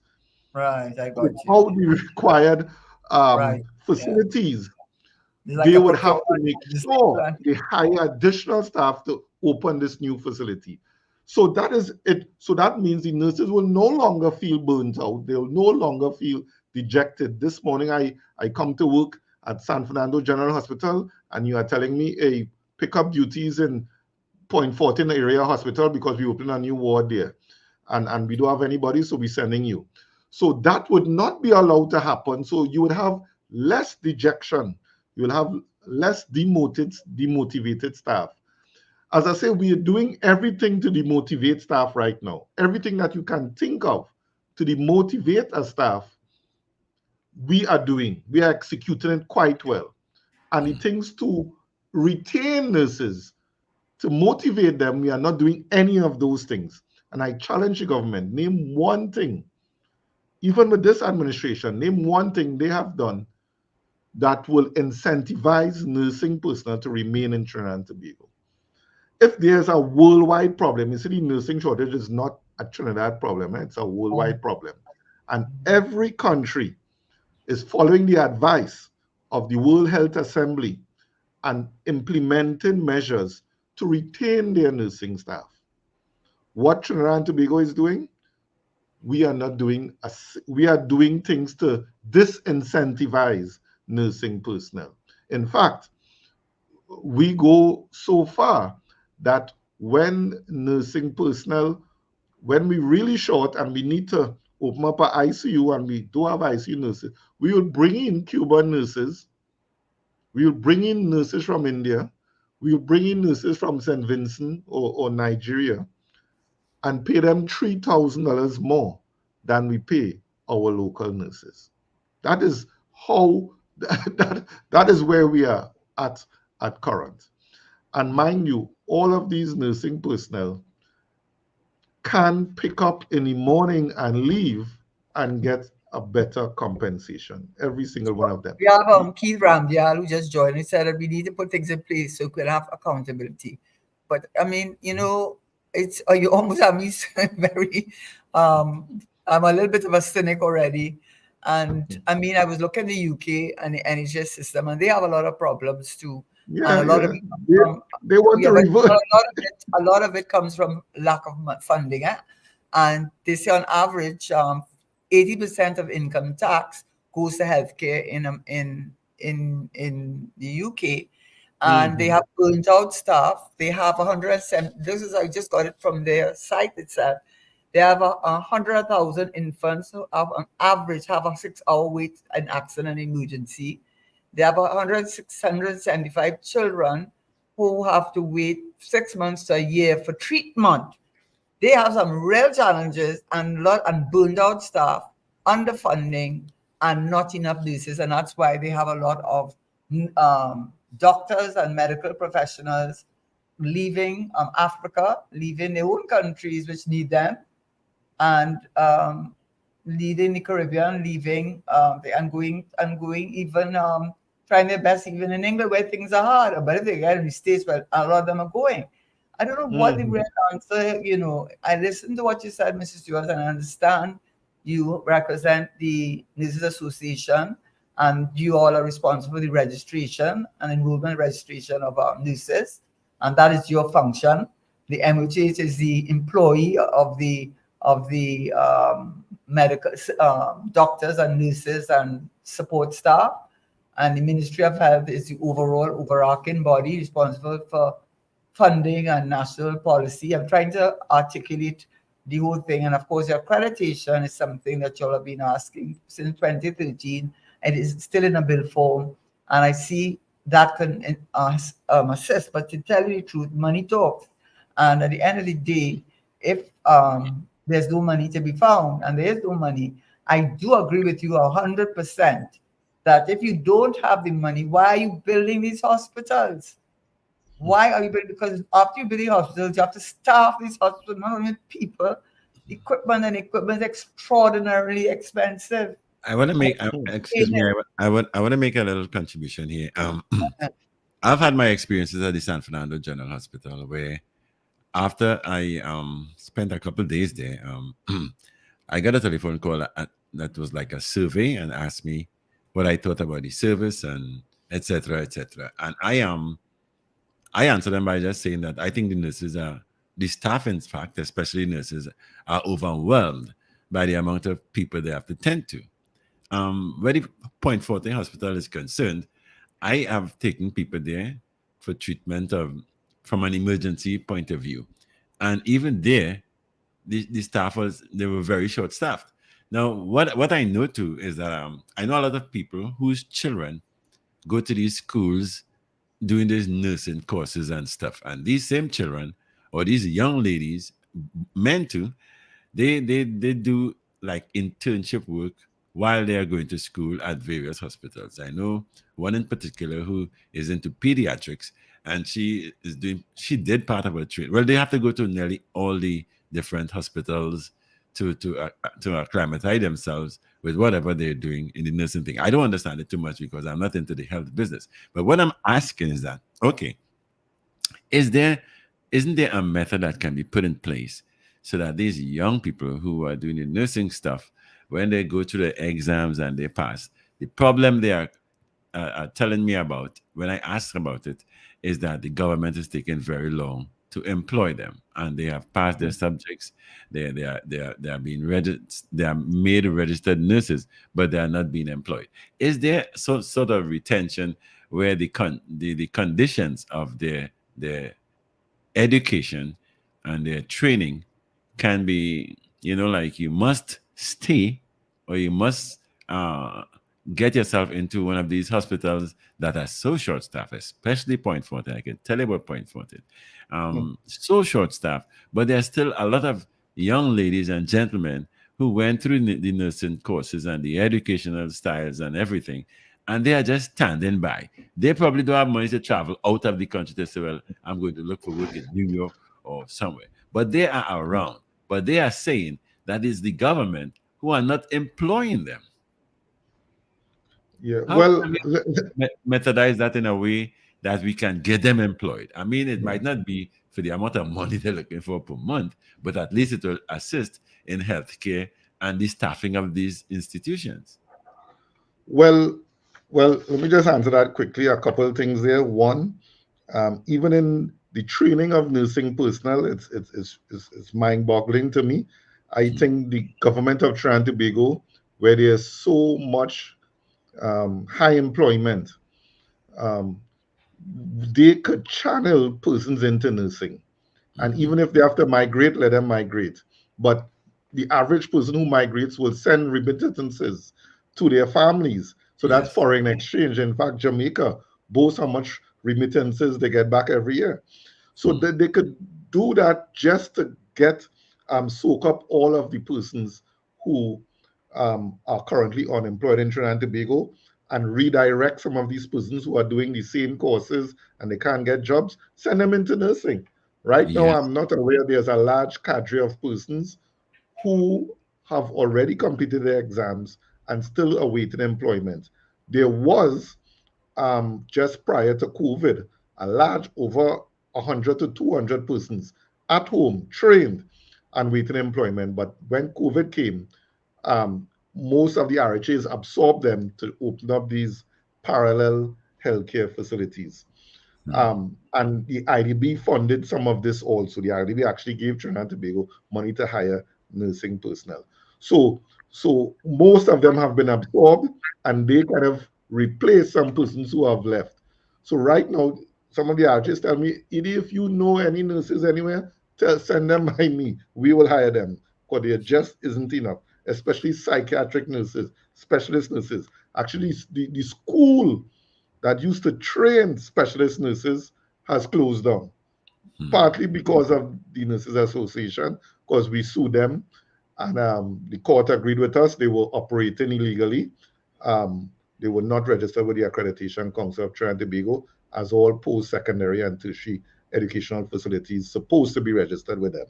right. I got you. without the required Right. Yeah. facilities. It's like They a would have procurement to make sure decision. they hire additional staff to open this new facility. So that is it. So that means the nurses will no longer feel burnt out. They'll no longer feel dejected. This morning, I come to work at San Fernando General Hospital, and you are telling me, hey, pick up duties in Point 14 area hospital because we open a new ward there, and we don't have anybody, so we're sending you. So that would not be allowed to happen. So you would have less dejection. You will have less demotivated staff. As I say, we are doing everything to demotivate staff right now. Everything that you can think of to demotivate a staff, we are doing. We are executing it quite well. And the things to retain nurses, to motivate them, we are not doing any of those things. And I challenge the government, name one thing, even with this administration, name one thing they have done that will incentivize nursing personnel to remain in Trinidad and Tobago. If there's a worldwide problem, you see, the nursing shortage is not a Trinidad problem, it's a Oh, worldwide problem. And every country is following the advice of the World Health Assembly and implementing measures to retain their nursing staff. What Trinidad and Tobago is doing, we are not doing, we are doing things to disincentivize nursing personnel. In fact, we go so far that when nursing personnel, when we really short and we need to open up an ICU and we do have ICU nurses, we will bring in Cuban nurses, we will bring in nurses from India, we will bring in nurses from St. Vincent or Nigeria and pay them $3,000 more than we pay our local nurses. That is how that is where we are at current. And mind you, all of these nursing personnel can pick up in the morning and leave and get a better compensation. Every single one of them. we have Keith Ramdial who just joined. He said that we need to put things in place so we can have accountability. But I mean, it's you almost have me very. I'm a little bit of a cynic already, and I mean, I was looking at the UK and the NHS system, and they have a lot of problems too, and Yeah, a lot yeah. of it comes They, from they want yeah, to but revert. a lot of it comes from lack of funding, and they say on average, 80% of income tax goes to healthcare in the UK, and they Mhm. have burnt out staff. They have 107. This is I just got it from their site itself. They have 100,000 infants who have on average have a 6 hour wait in accident and emergency. They have 675 children who have to wait 6 months to a year for treatment. They have some real challenges and burned out staff, underfunding, and not enough nurses, and that's why they have a lot of doctors and medical professionals leaving Africa, leaving their own countries which need them, and leaving the Caribbean, leaving and going even trying their best even in England where things are hard. But if they get in the States, well, a lot of them are going. I don't know what the Mhm. real answer. I listened to what you said, Mrs. Stewart, and I understand you represent the Nurses Association, and you all are responsible for the registration and enrollment registration of our nurses, and that is your function. The MOH is the employee of the medical doctors and nurses and support staff, and the Ministry of Health is the overall overarching body responsible for funding and national policy. I'm trying to articulate the whole thing. And of course, your accreditation is something that y'all have been asking since 2013. It is still in a bill form. And I see that can assist. But to tell you the truth, money talks. And at the end of the day, if there's no money to be found and there is no money, I do agree with you 100% that if you don't have the money, why are you building these hospitals? Why are you building? Because after you build hospitals, you have to staff these hospitals, not only with people, equipment, and equipment is extraordinarily expensive. I want to make, excuse me, Payment. I want to make a little contribution here. I've had my experiences at the San Fernando General Hospital where after I spent a couple of days there, I got a telephone call that was like a survey and asked me what I thought about the service and etc. etc. And I answered them by just saying that I think the staff, in fact, especially nurses, are overwhelmed by the amount of people they have to tend to. Where the Point Forte Hospital is concerned, I have taken people there for treatment from an emergency point of view. And even there, the staff they were very short staffed. Now, what I know too is that I know a lot of people whose children go to these schools doing these nursing courses and stuff. And these same children or these young ladies, men too, they do like internship work while they are going to school at various hospitals. I know one in particular who is into pediatrics, and she did part of her training. Well, they have to go to nearly all the different hospitals to acclimatize themselves with whatever they're doing in the nursing thing. I don't understand it too much because I'm not into the health business. But what I'm asking is that, okay, is there isn't there a method that can be put in place so that these young people who are doing the nursing stuff, when they go through the exams and they pass, the problem they are telling me about when I ask about it is that the government is taking very long to employ them, and they have passed their subjects. They are being they are made registered nurses, but they are not being employed. Is there sort of retention where the conditions of their education and their training can be, like you must stay or you must get yourself into one of these hospitals that are so short staffed, especially Point Forte. I can tell you about Point Forte. So short staffed, but there's still a lot of young ladies and gentlemen who went through the nursing courses and the educational styles and everything, and they are just standing by. They probably don't have money to travel out of the country to say, well, I'm going to look for work in New York or somewhere. But they are around. But they are saying that it's the government who are not employing them. Yeah. How Well, can we methodize that in a way that we can get them employed? I mean, it might not be for the amount of money they're looking for per month, but at least it will assist in healthcare and the staffing of these institutions. well, well. Let me just answer that quickly. A couple of things there. One, even in the training of nursing personnel, it's mind-boggling to me. I Mhm. think the government of Trinidad and Tobago, where there's so much high employment, um, they could channel persons into nursing. And Mhm. even if they have to migrate, let them migrate. But the average person who migrates will send remittances to their families. So that's Yes. foreign exchange. In fact, Jamaica boasts how much remittances they get back every year. So Mm. that they could do that just to get soak up all of the persons who are currently unemployed in Trinidad and Tobago and redirect some of these persons who are doing the same courses and they can't get jobs, send them into nursing. Right now, Yes. I'm not aware there's a large cadre of persons who have already completed their exams and still awaiting employment. There was just prior to COVID, a large over 100 to 200 persons at home, trained and waiting employment. But when COVID came, most of the RHAs absorb them to open up these parallel healthcare facilities. And the IDB funded some of this also. The IDB actually gave Trinidad and Tobago money to hire nursing personnel. So most of them have been absorbed, and they kind of replace some persons who have left. So right now, some of the artists tell me, Edie, if you know any nurses anywhere, send them by me. We will hire them, because there just isn't enough, especially psychiatric nurses, specialist nurses. Actually, the school that used to train specialist nurses has closed down, partly because of the Nurses Association, because we sued them, and the court agreed with us. They were operating illegally. They were not registered with the Accreditation Council of Trinidad and Tobago, as all post-secondary and tertiary educational facilities supposed to be registered with them.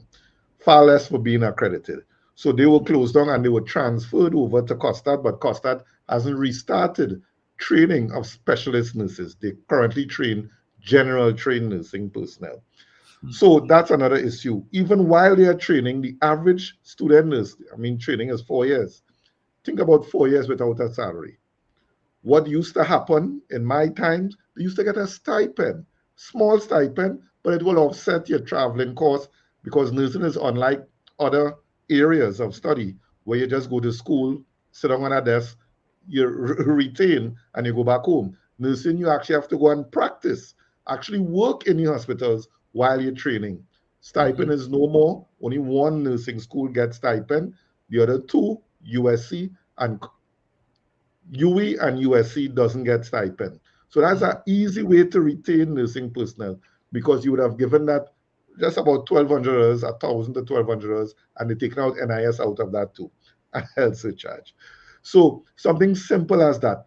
Far less for being accredited. So they were closed down and they were transferred over to COSTAT, but COSTAT hasn't restarted training of specialist nurses. They currently train general trained nursing personnel. So that's another issue. Even while they are training, the average student nurse, training is 4 years. Think about 4 years without a salary. What used to happen in my times, they used to get a stipend, small stipend, but it will offset your traveling costs, because nursing is unlike other areas of study where you just go to school, sit down on a desk, you retain, and you go back home. Nursing, you actually have to go and practice, actually work in the hospitals while you're training. Stipend is no more. Only one nursing school gets stipend. The other two, USC and UE and USC, doesn't get stipend. So that's an easy way to retain nursing personnel, because you would have given that just about $1,200, $1,000 to $1,200, and they taken out NIS out of that too, and health surcharge. So something simple as that.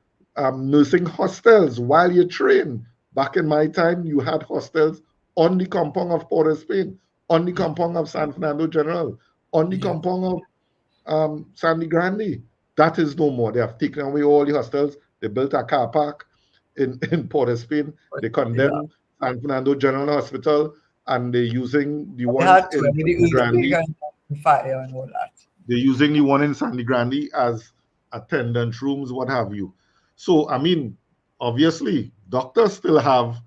Nursing hostels while you train. Back in my time, you had hostels on the compound of Port of Spain, on the compound of San Fernando General, on the compound of Sandy Grande. That is no more. They have taken away all the hostels. They built a car park in Port of Spain. They condemned San Fernando General Hospital, and they're using the ones in Sandy Grande. Fire and all that. They're using the one in Sandy Grande as attendant rooms, what have you. So, obviously, doctors still have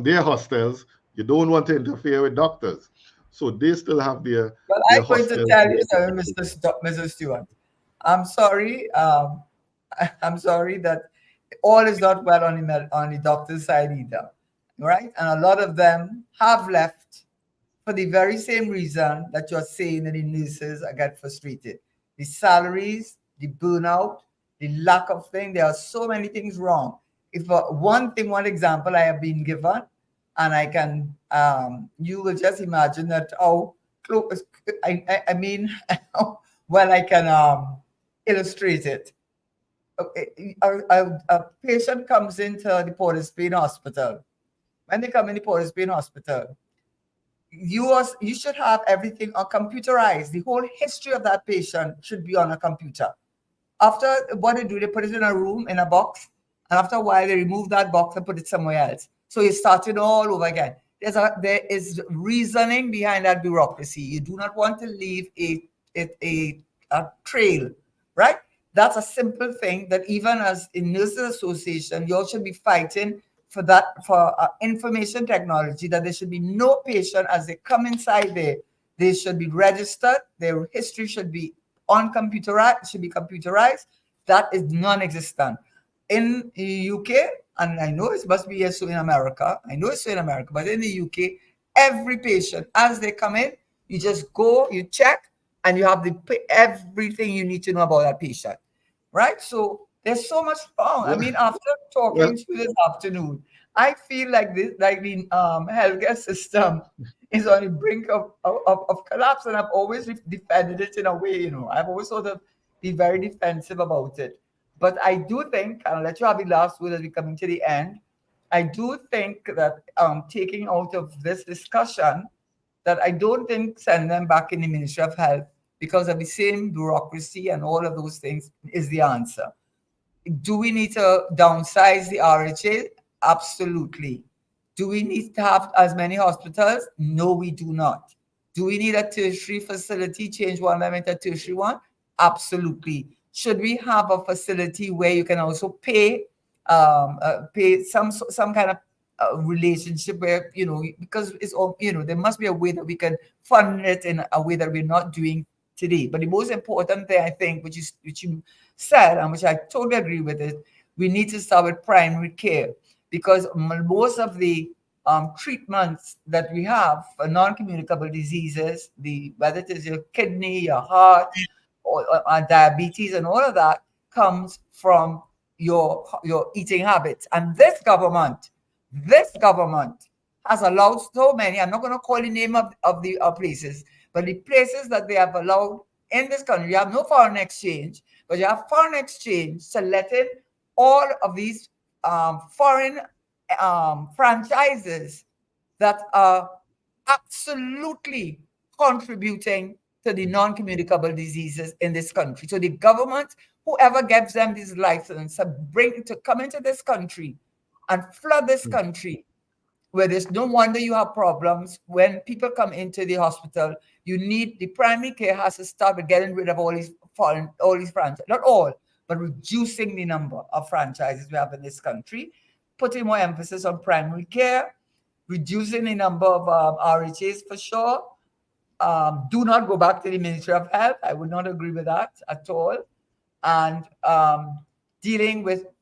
their hostels. You don't want to interfere with doctors. So they still have their Well, their I'm going to hostels. tell you something, Mr. Stewart. I'm sorry. I'm sorry that all is not well on the doctor's side either, right? And a lot of them have left for the very same reason that you're saying that the nurses get frustrated. The salaries, the burnout, the lack of things. There are so many things wrong. If one example I have been given, and I can, you will just imagine that how close. Well, I can illustrate it. A patient comes into the Port of Spain hospital. When they come in the Port of Spain hospital, you should have everything computerized. The whole history of that patient should be on a computer. After what they do, they put it in a room, in a box, and after a while, they remove that box and put it somewhere else. So you're starting all over again. There is reasoning behind that bureaucracy. You do not want to leave a trail, right? That's a simple thing that even as a nurses association, you all should be fighting for that, for information technology, that there should be no patient as they come inside there. They should be registered. Their history should be computerized. That is non-existent. In the UK, and I know it must be so in America. But in the UK, every patient, as they come in, you just go, you check, and you have everything you need to know about that patient, right? So there's so much wrong. After talking to you this afternoon, I feel like the healthcare system is on the brink of collapse, and I've always defended it in a way. I've always sort of been very defensive about it. But I do think, and I'll let you have the last word as we're coming to the end, I do think that taking out of this discussion, that I don't think send them back in the Ministry of Health because of the same bureaucracy and all of those things is the answer. Do we need to downsize the RHA? Absolutely. Do we need to have as many hospitals? No, we do not. Do we need a tertiary facility, change one of them into a tertiary one? Absolutely. Should we have a facility where you can also pay some kind of relationship where, because it's all, there must be a way that we can fund it in a way that we're not doing today. But the most important thing, I think, which you said, and which I totally agree with it, we need to start with primary care, because most of the treatments that we have for non-communicable diseases, whether it is your kidney, your heart, or diabetes, and all of that comes from your eating habits. And this government has allowed so many. I'm not going to call the name of the places, but the places that they have allowed in this country, you have no foreign exchange, but you have foreign exchange selecting all of these foreign franchises that are absolutely contributing to the non-communicable diseases in this country. So the government, whoever gives them these licenses to come into this country and flood this country, where there's no wonder you have problems when people come into the hospital. The primary care has to start with getting rid of all these franchises, not all, but reducing the number of franchises we have in this country, putting more emphasis on primary care, reducing the number of RHAs for sure. Do not go back to the Ministry of Health. I would not agree with that at all. And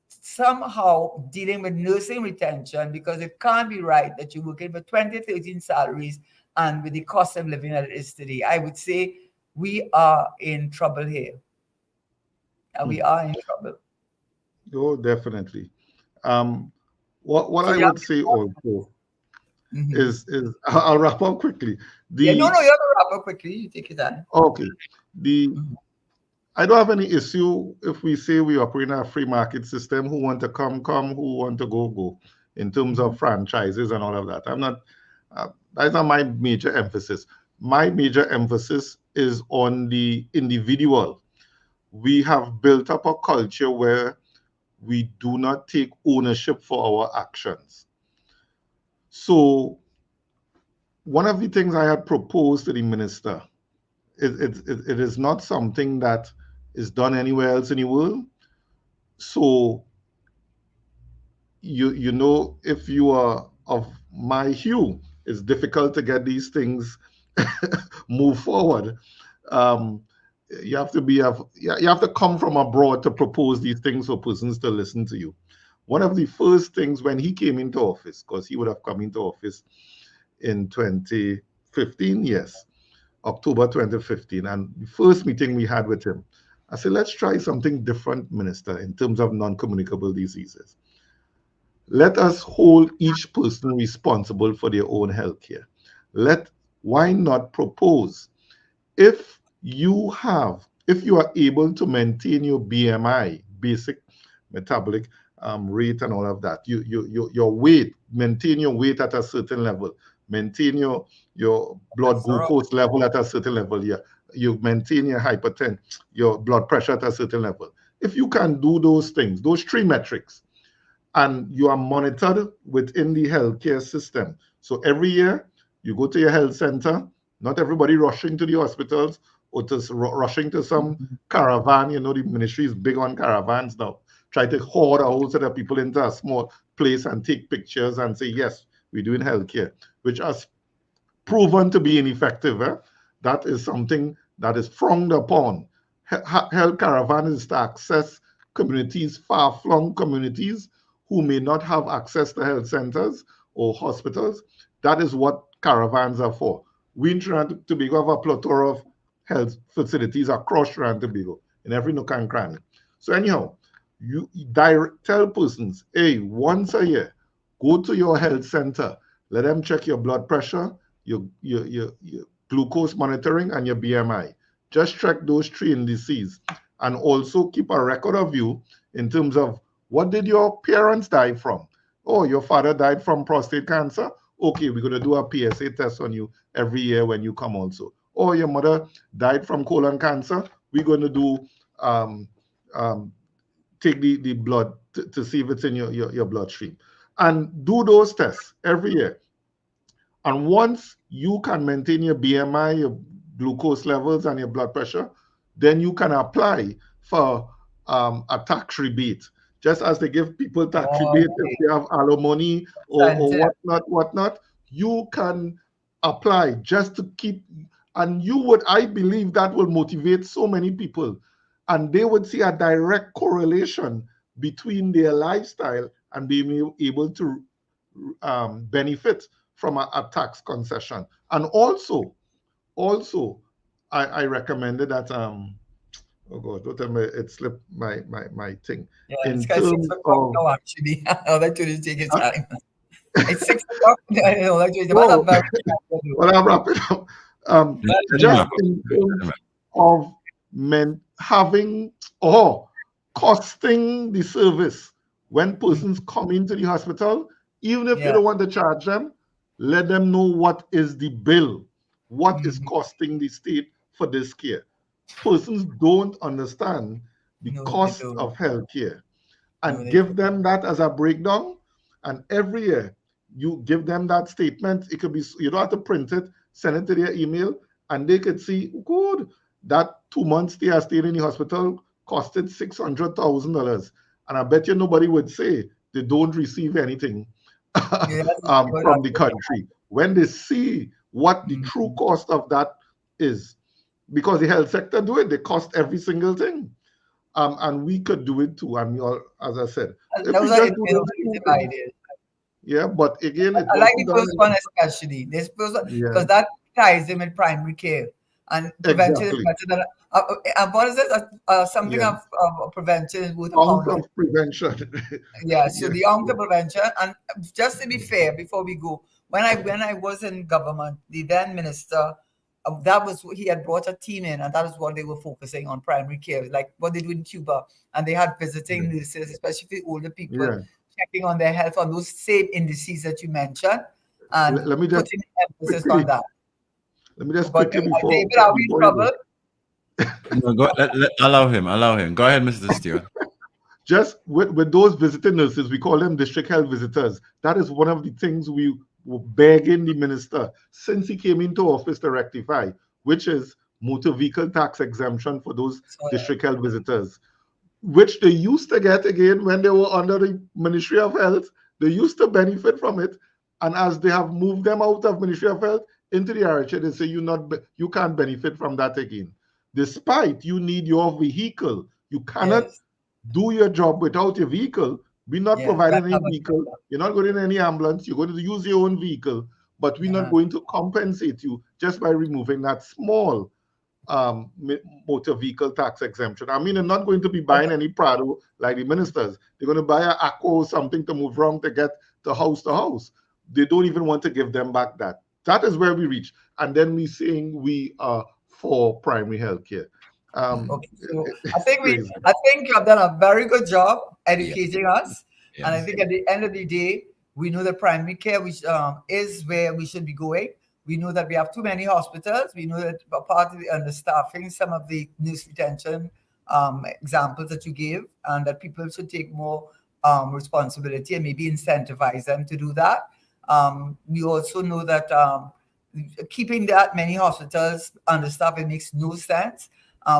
somehow dealing with nursing retention, because it can't be right that you're working for 2013 salaries and with the cost of living that it is today. I would say we are in trouble here. We are in trouble. Oh, definitely. What So I you have would say also Mhm. is I'll wrap up quickly. Yeah, no, The you have to wrap up quickly. You take your time. Okay, the Mhm. I don't have any issue if we say we operate in a free market system. Who want to come, come. Who want to go, go. In terms of franchises and all of that, I'm not. That's not my major emphasis. My major emphasis is on the individual. We have built up a culture where we do not take ownership for our actions. So one of the things I had proposed to the minister, it is not something that is done anywhere else in the world. So you know, if you are of my hue, it's difficult to get these things move forward. Um, you have to you have to come from abroad to propose these things for persons to listen to you. One of the first things when he came into office, because he would have come into office in 2015, yes, October 2015, and the first meeting we had with him, I said, let's try something different, Minister, in terms of non-communicable diseases. Let us hold each person responsible for their own health care. Why not propose, if you are able to maintain your BMI, basic metabolic rate, and all of that, your weight, maintain your weight at a certain level, maintain your blood That's right. glucose level at a certain level, yeah, you maintain your blood pressure at a certain level. If you can do those things, those three metrics, and you are monitored within the healthcare system. So every year you go to your health center, not everybody rushing to the hospitals or rushing to some caravan. You know, the ministry is big on caravans now. Try to hoard a whole set of people into a small place and take pictures and say, yes, we're doing healthcare, which has proven to be ineffective. That is something that is frowned upon. Health caravan is to access communities, far-flung communities who may not have access to health centers or hospitals. That is what caravans are for. We in Trinidad and Tobago have a plethora of health facilities across Trinidad and Tobago in every nook and cranny. So anyhow, you tell persons, hey, once a year, go to your health center, let them check your blood pressure, your glucose monitoring, and your BMI. Just track those three indices, and also keep a record of you in terms of what did your parents die from. Oh, your father died from prostate cancer. Okay, we're going to do a PSA test on you every year when you come also. Or your mother died from colon cancer. We're going to do take the blood to see if it's in your bloodstream, and do those tests every year. And once you can maintain your BMI, your glucose levels, and your blood pressure, then you can apply for a tax rebate. Just as they give people tax rebate if Okay. they have alimony or Incentive. whatnot, you can apply just to keep, and you would, I believe that will motivate so many people, and they would see a direct correlation between their lifestyle and being able to benefit from a tax concession. And also, I recommended that oh God, don't tell me it slipped my thing. Yeah, it's In kind of six terms o'clock of now, actually. I'll let you take your huh? time. It's 6 o'clock. I'll let you, but I'm Oh, very excited. well, I'll wrap it up. Let him Just wrap up. in Let him terms wrap of men having or costing the service when Mm, persons come into the hospital, even if you yeah. don't want to charge them, let them know what is the bill, what is Mhm. costing the state for this care. Persons don't understand the No, they cost don't. of healthcare, No, and they give don't. them that as a breakdown. And every year you give them that statement. It could be, you don't have to print it, send it to their email, and they could see, good, that 2 months they are staying in the hospital costed $600,000. And I bet you nobody would say they don't receive anything Yeah, from the country when they see what the true Mhm. cost of that is. Because the health sector do it, they cost every single thing. And we could do it too. I mean, as I said, if we Those are just do those two innovative things, ideas. yeah. But again, it I like wasn't the done. first one especially. This first one, Yeah, because that ties in with primary care and prevention is exactly. better than. What is it? Something Yeah, of prevention is worth a ounce pound of. of prevention. Yeah, so Yes, the onco prevention, and just to be fair, before we go, when I was in government, the then minister, that was he had brought a team in, and that is what they were focusing on primary care, like what they do in Cuba, and they had yeah, visiting nurses, especially for older people, yeah. checking on their health on those same indices that you mentioned, and Let me just putting emphasis on quickly. that. Let me just But quickly David, are we in before you trouble? go. No, allow him. Allow him. Go ahead, Mr. Stewart. Just with those visiting nurses, we call them district health visitors. That is one of the things we were begging the minister since he came into office to rectify, which is motor vehicle tax exemption for those So, district health visitors, which they used to get again when they were under the Ministry of Health. They used to benefit from it. And as they have moved them out of Ministry of Health into the RHA, they say you can't benefit from that again. Despite you need your vehicle, you cannot yes, do your job without your vehicle. We're not yeah, that providing any have vehicle. You're not going in any ambulance. You're going to use your own vehicle, but we're not uh, going to compensate you just by removing that small motor vehicle tax exemption. I mean, they're not going to be buying any Prado like the ministers. They're going to buy a Acco or something to move around to get to house. They don't even want to give them back that. That is where we reach. And then we saying we are for primary health care. Okay, so It's crazy. I think you have done a very good job Yeah. educating us, and I Yes. think at the end of the day, we know that primary care, which is where we should be going. We know that we have too many hospitals. We know that a part of the understaffing, some of the nurse retention examples that you gave, and that people should take more responsibility and maybe incentivize them to do that. We also know that keeping that many hospitals understaffed, it makes no sense.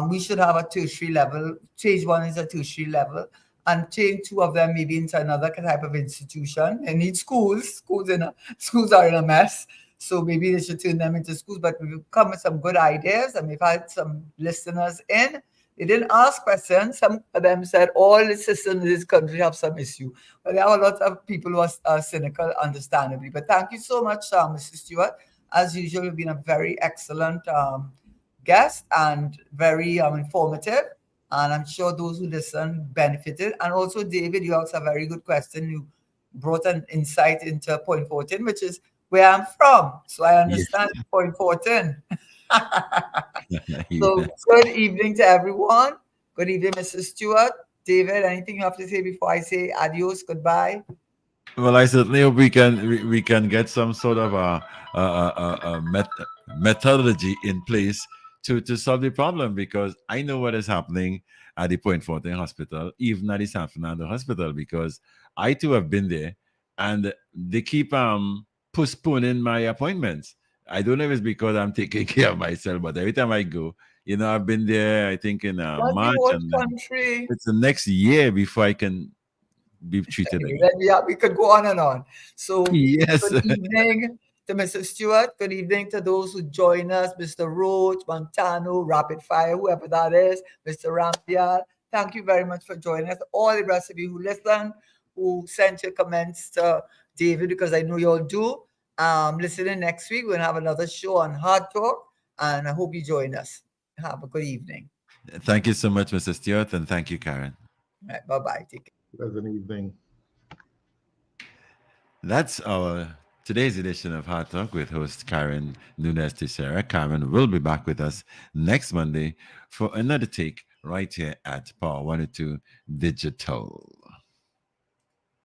We should have a tertiary level. Stage one is a tertiary level, and change two of them maybe into another type of institution. They need schools. Schools are in a mess, so maybe they should turn them into schools. But we've come with some good ideas, and we've had some listeners in. They didn't ask questions. Some of them said all the systems in this country have some issue. But there are a lot of people who are cynical, understandably. But thank you so much, Mr. Stewart. As usual, you've been a very excellent guest and very informative. And I'm sure those who listen benefited. And also, David, you asked a very good question. You brought an insight into Point 14, which is where I'm from. So I Yes. understand Point 14. Yeah. So good evening to everyone. Good evening, Mrs. Stewart. David, anything you have to say before I say adios, goodbye? Well, I certainly hope we can get some sort of a methodology in place to solve the problem, because I know what is happening at the Point Fortin Hospital, even at the San Fernando Hospital, because I too have been there, and they keep postponing my appointments. I don't know if it's because I'm taking care of myself, but every time I go, I've been there, I think, in That's the March, whole and then country. it's the next year before I can be treated again. Then we could go on and on. So, Yes. good evening to Mr. Stewart. Good evening to those who join us, Mr. Roach, Montano, Rapid Fire, whoever that is, Mr. Rampial. Thank you very much for joining us. All the rest of you who listen, who sent your comments to David, because I know you all do. Listening next week, we'll have another show on Hard Talk, and I hope you join us. Have a good evening. Thank you so much, Mr. Stewart, and thank you, Karen. Right, bye-bye. Take care. Pleasant evening. That's our today's edition of Hard Talk with host Karen Nunez Tesheira. Karen will be back with us next Monday for another take right here at Power 102 Digital.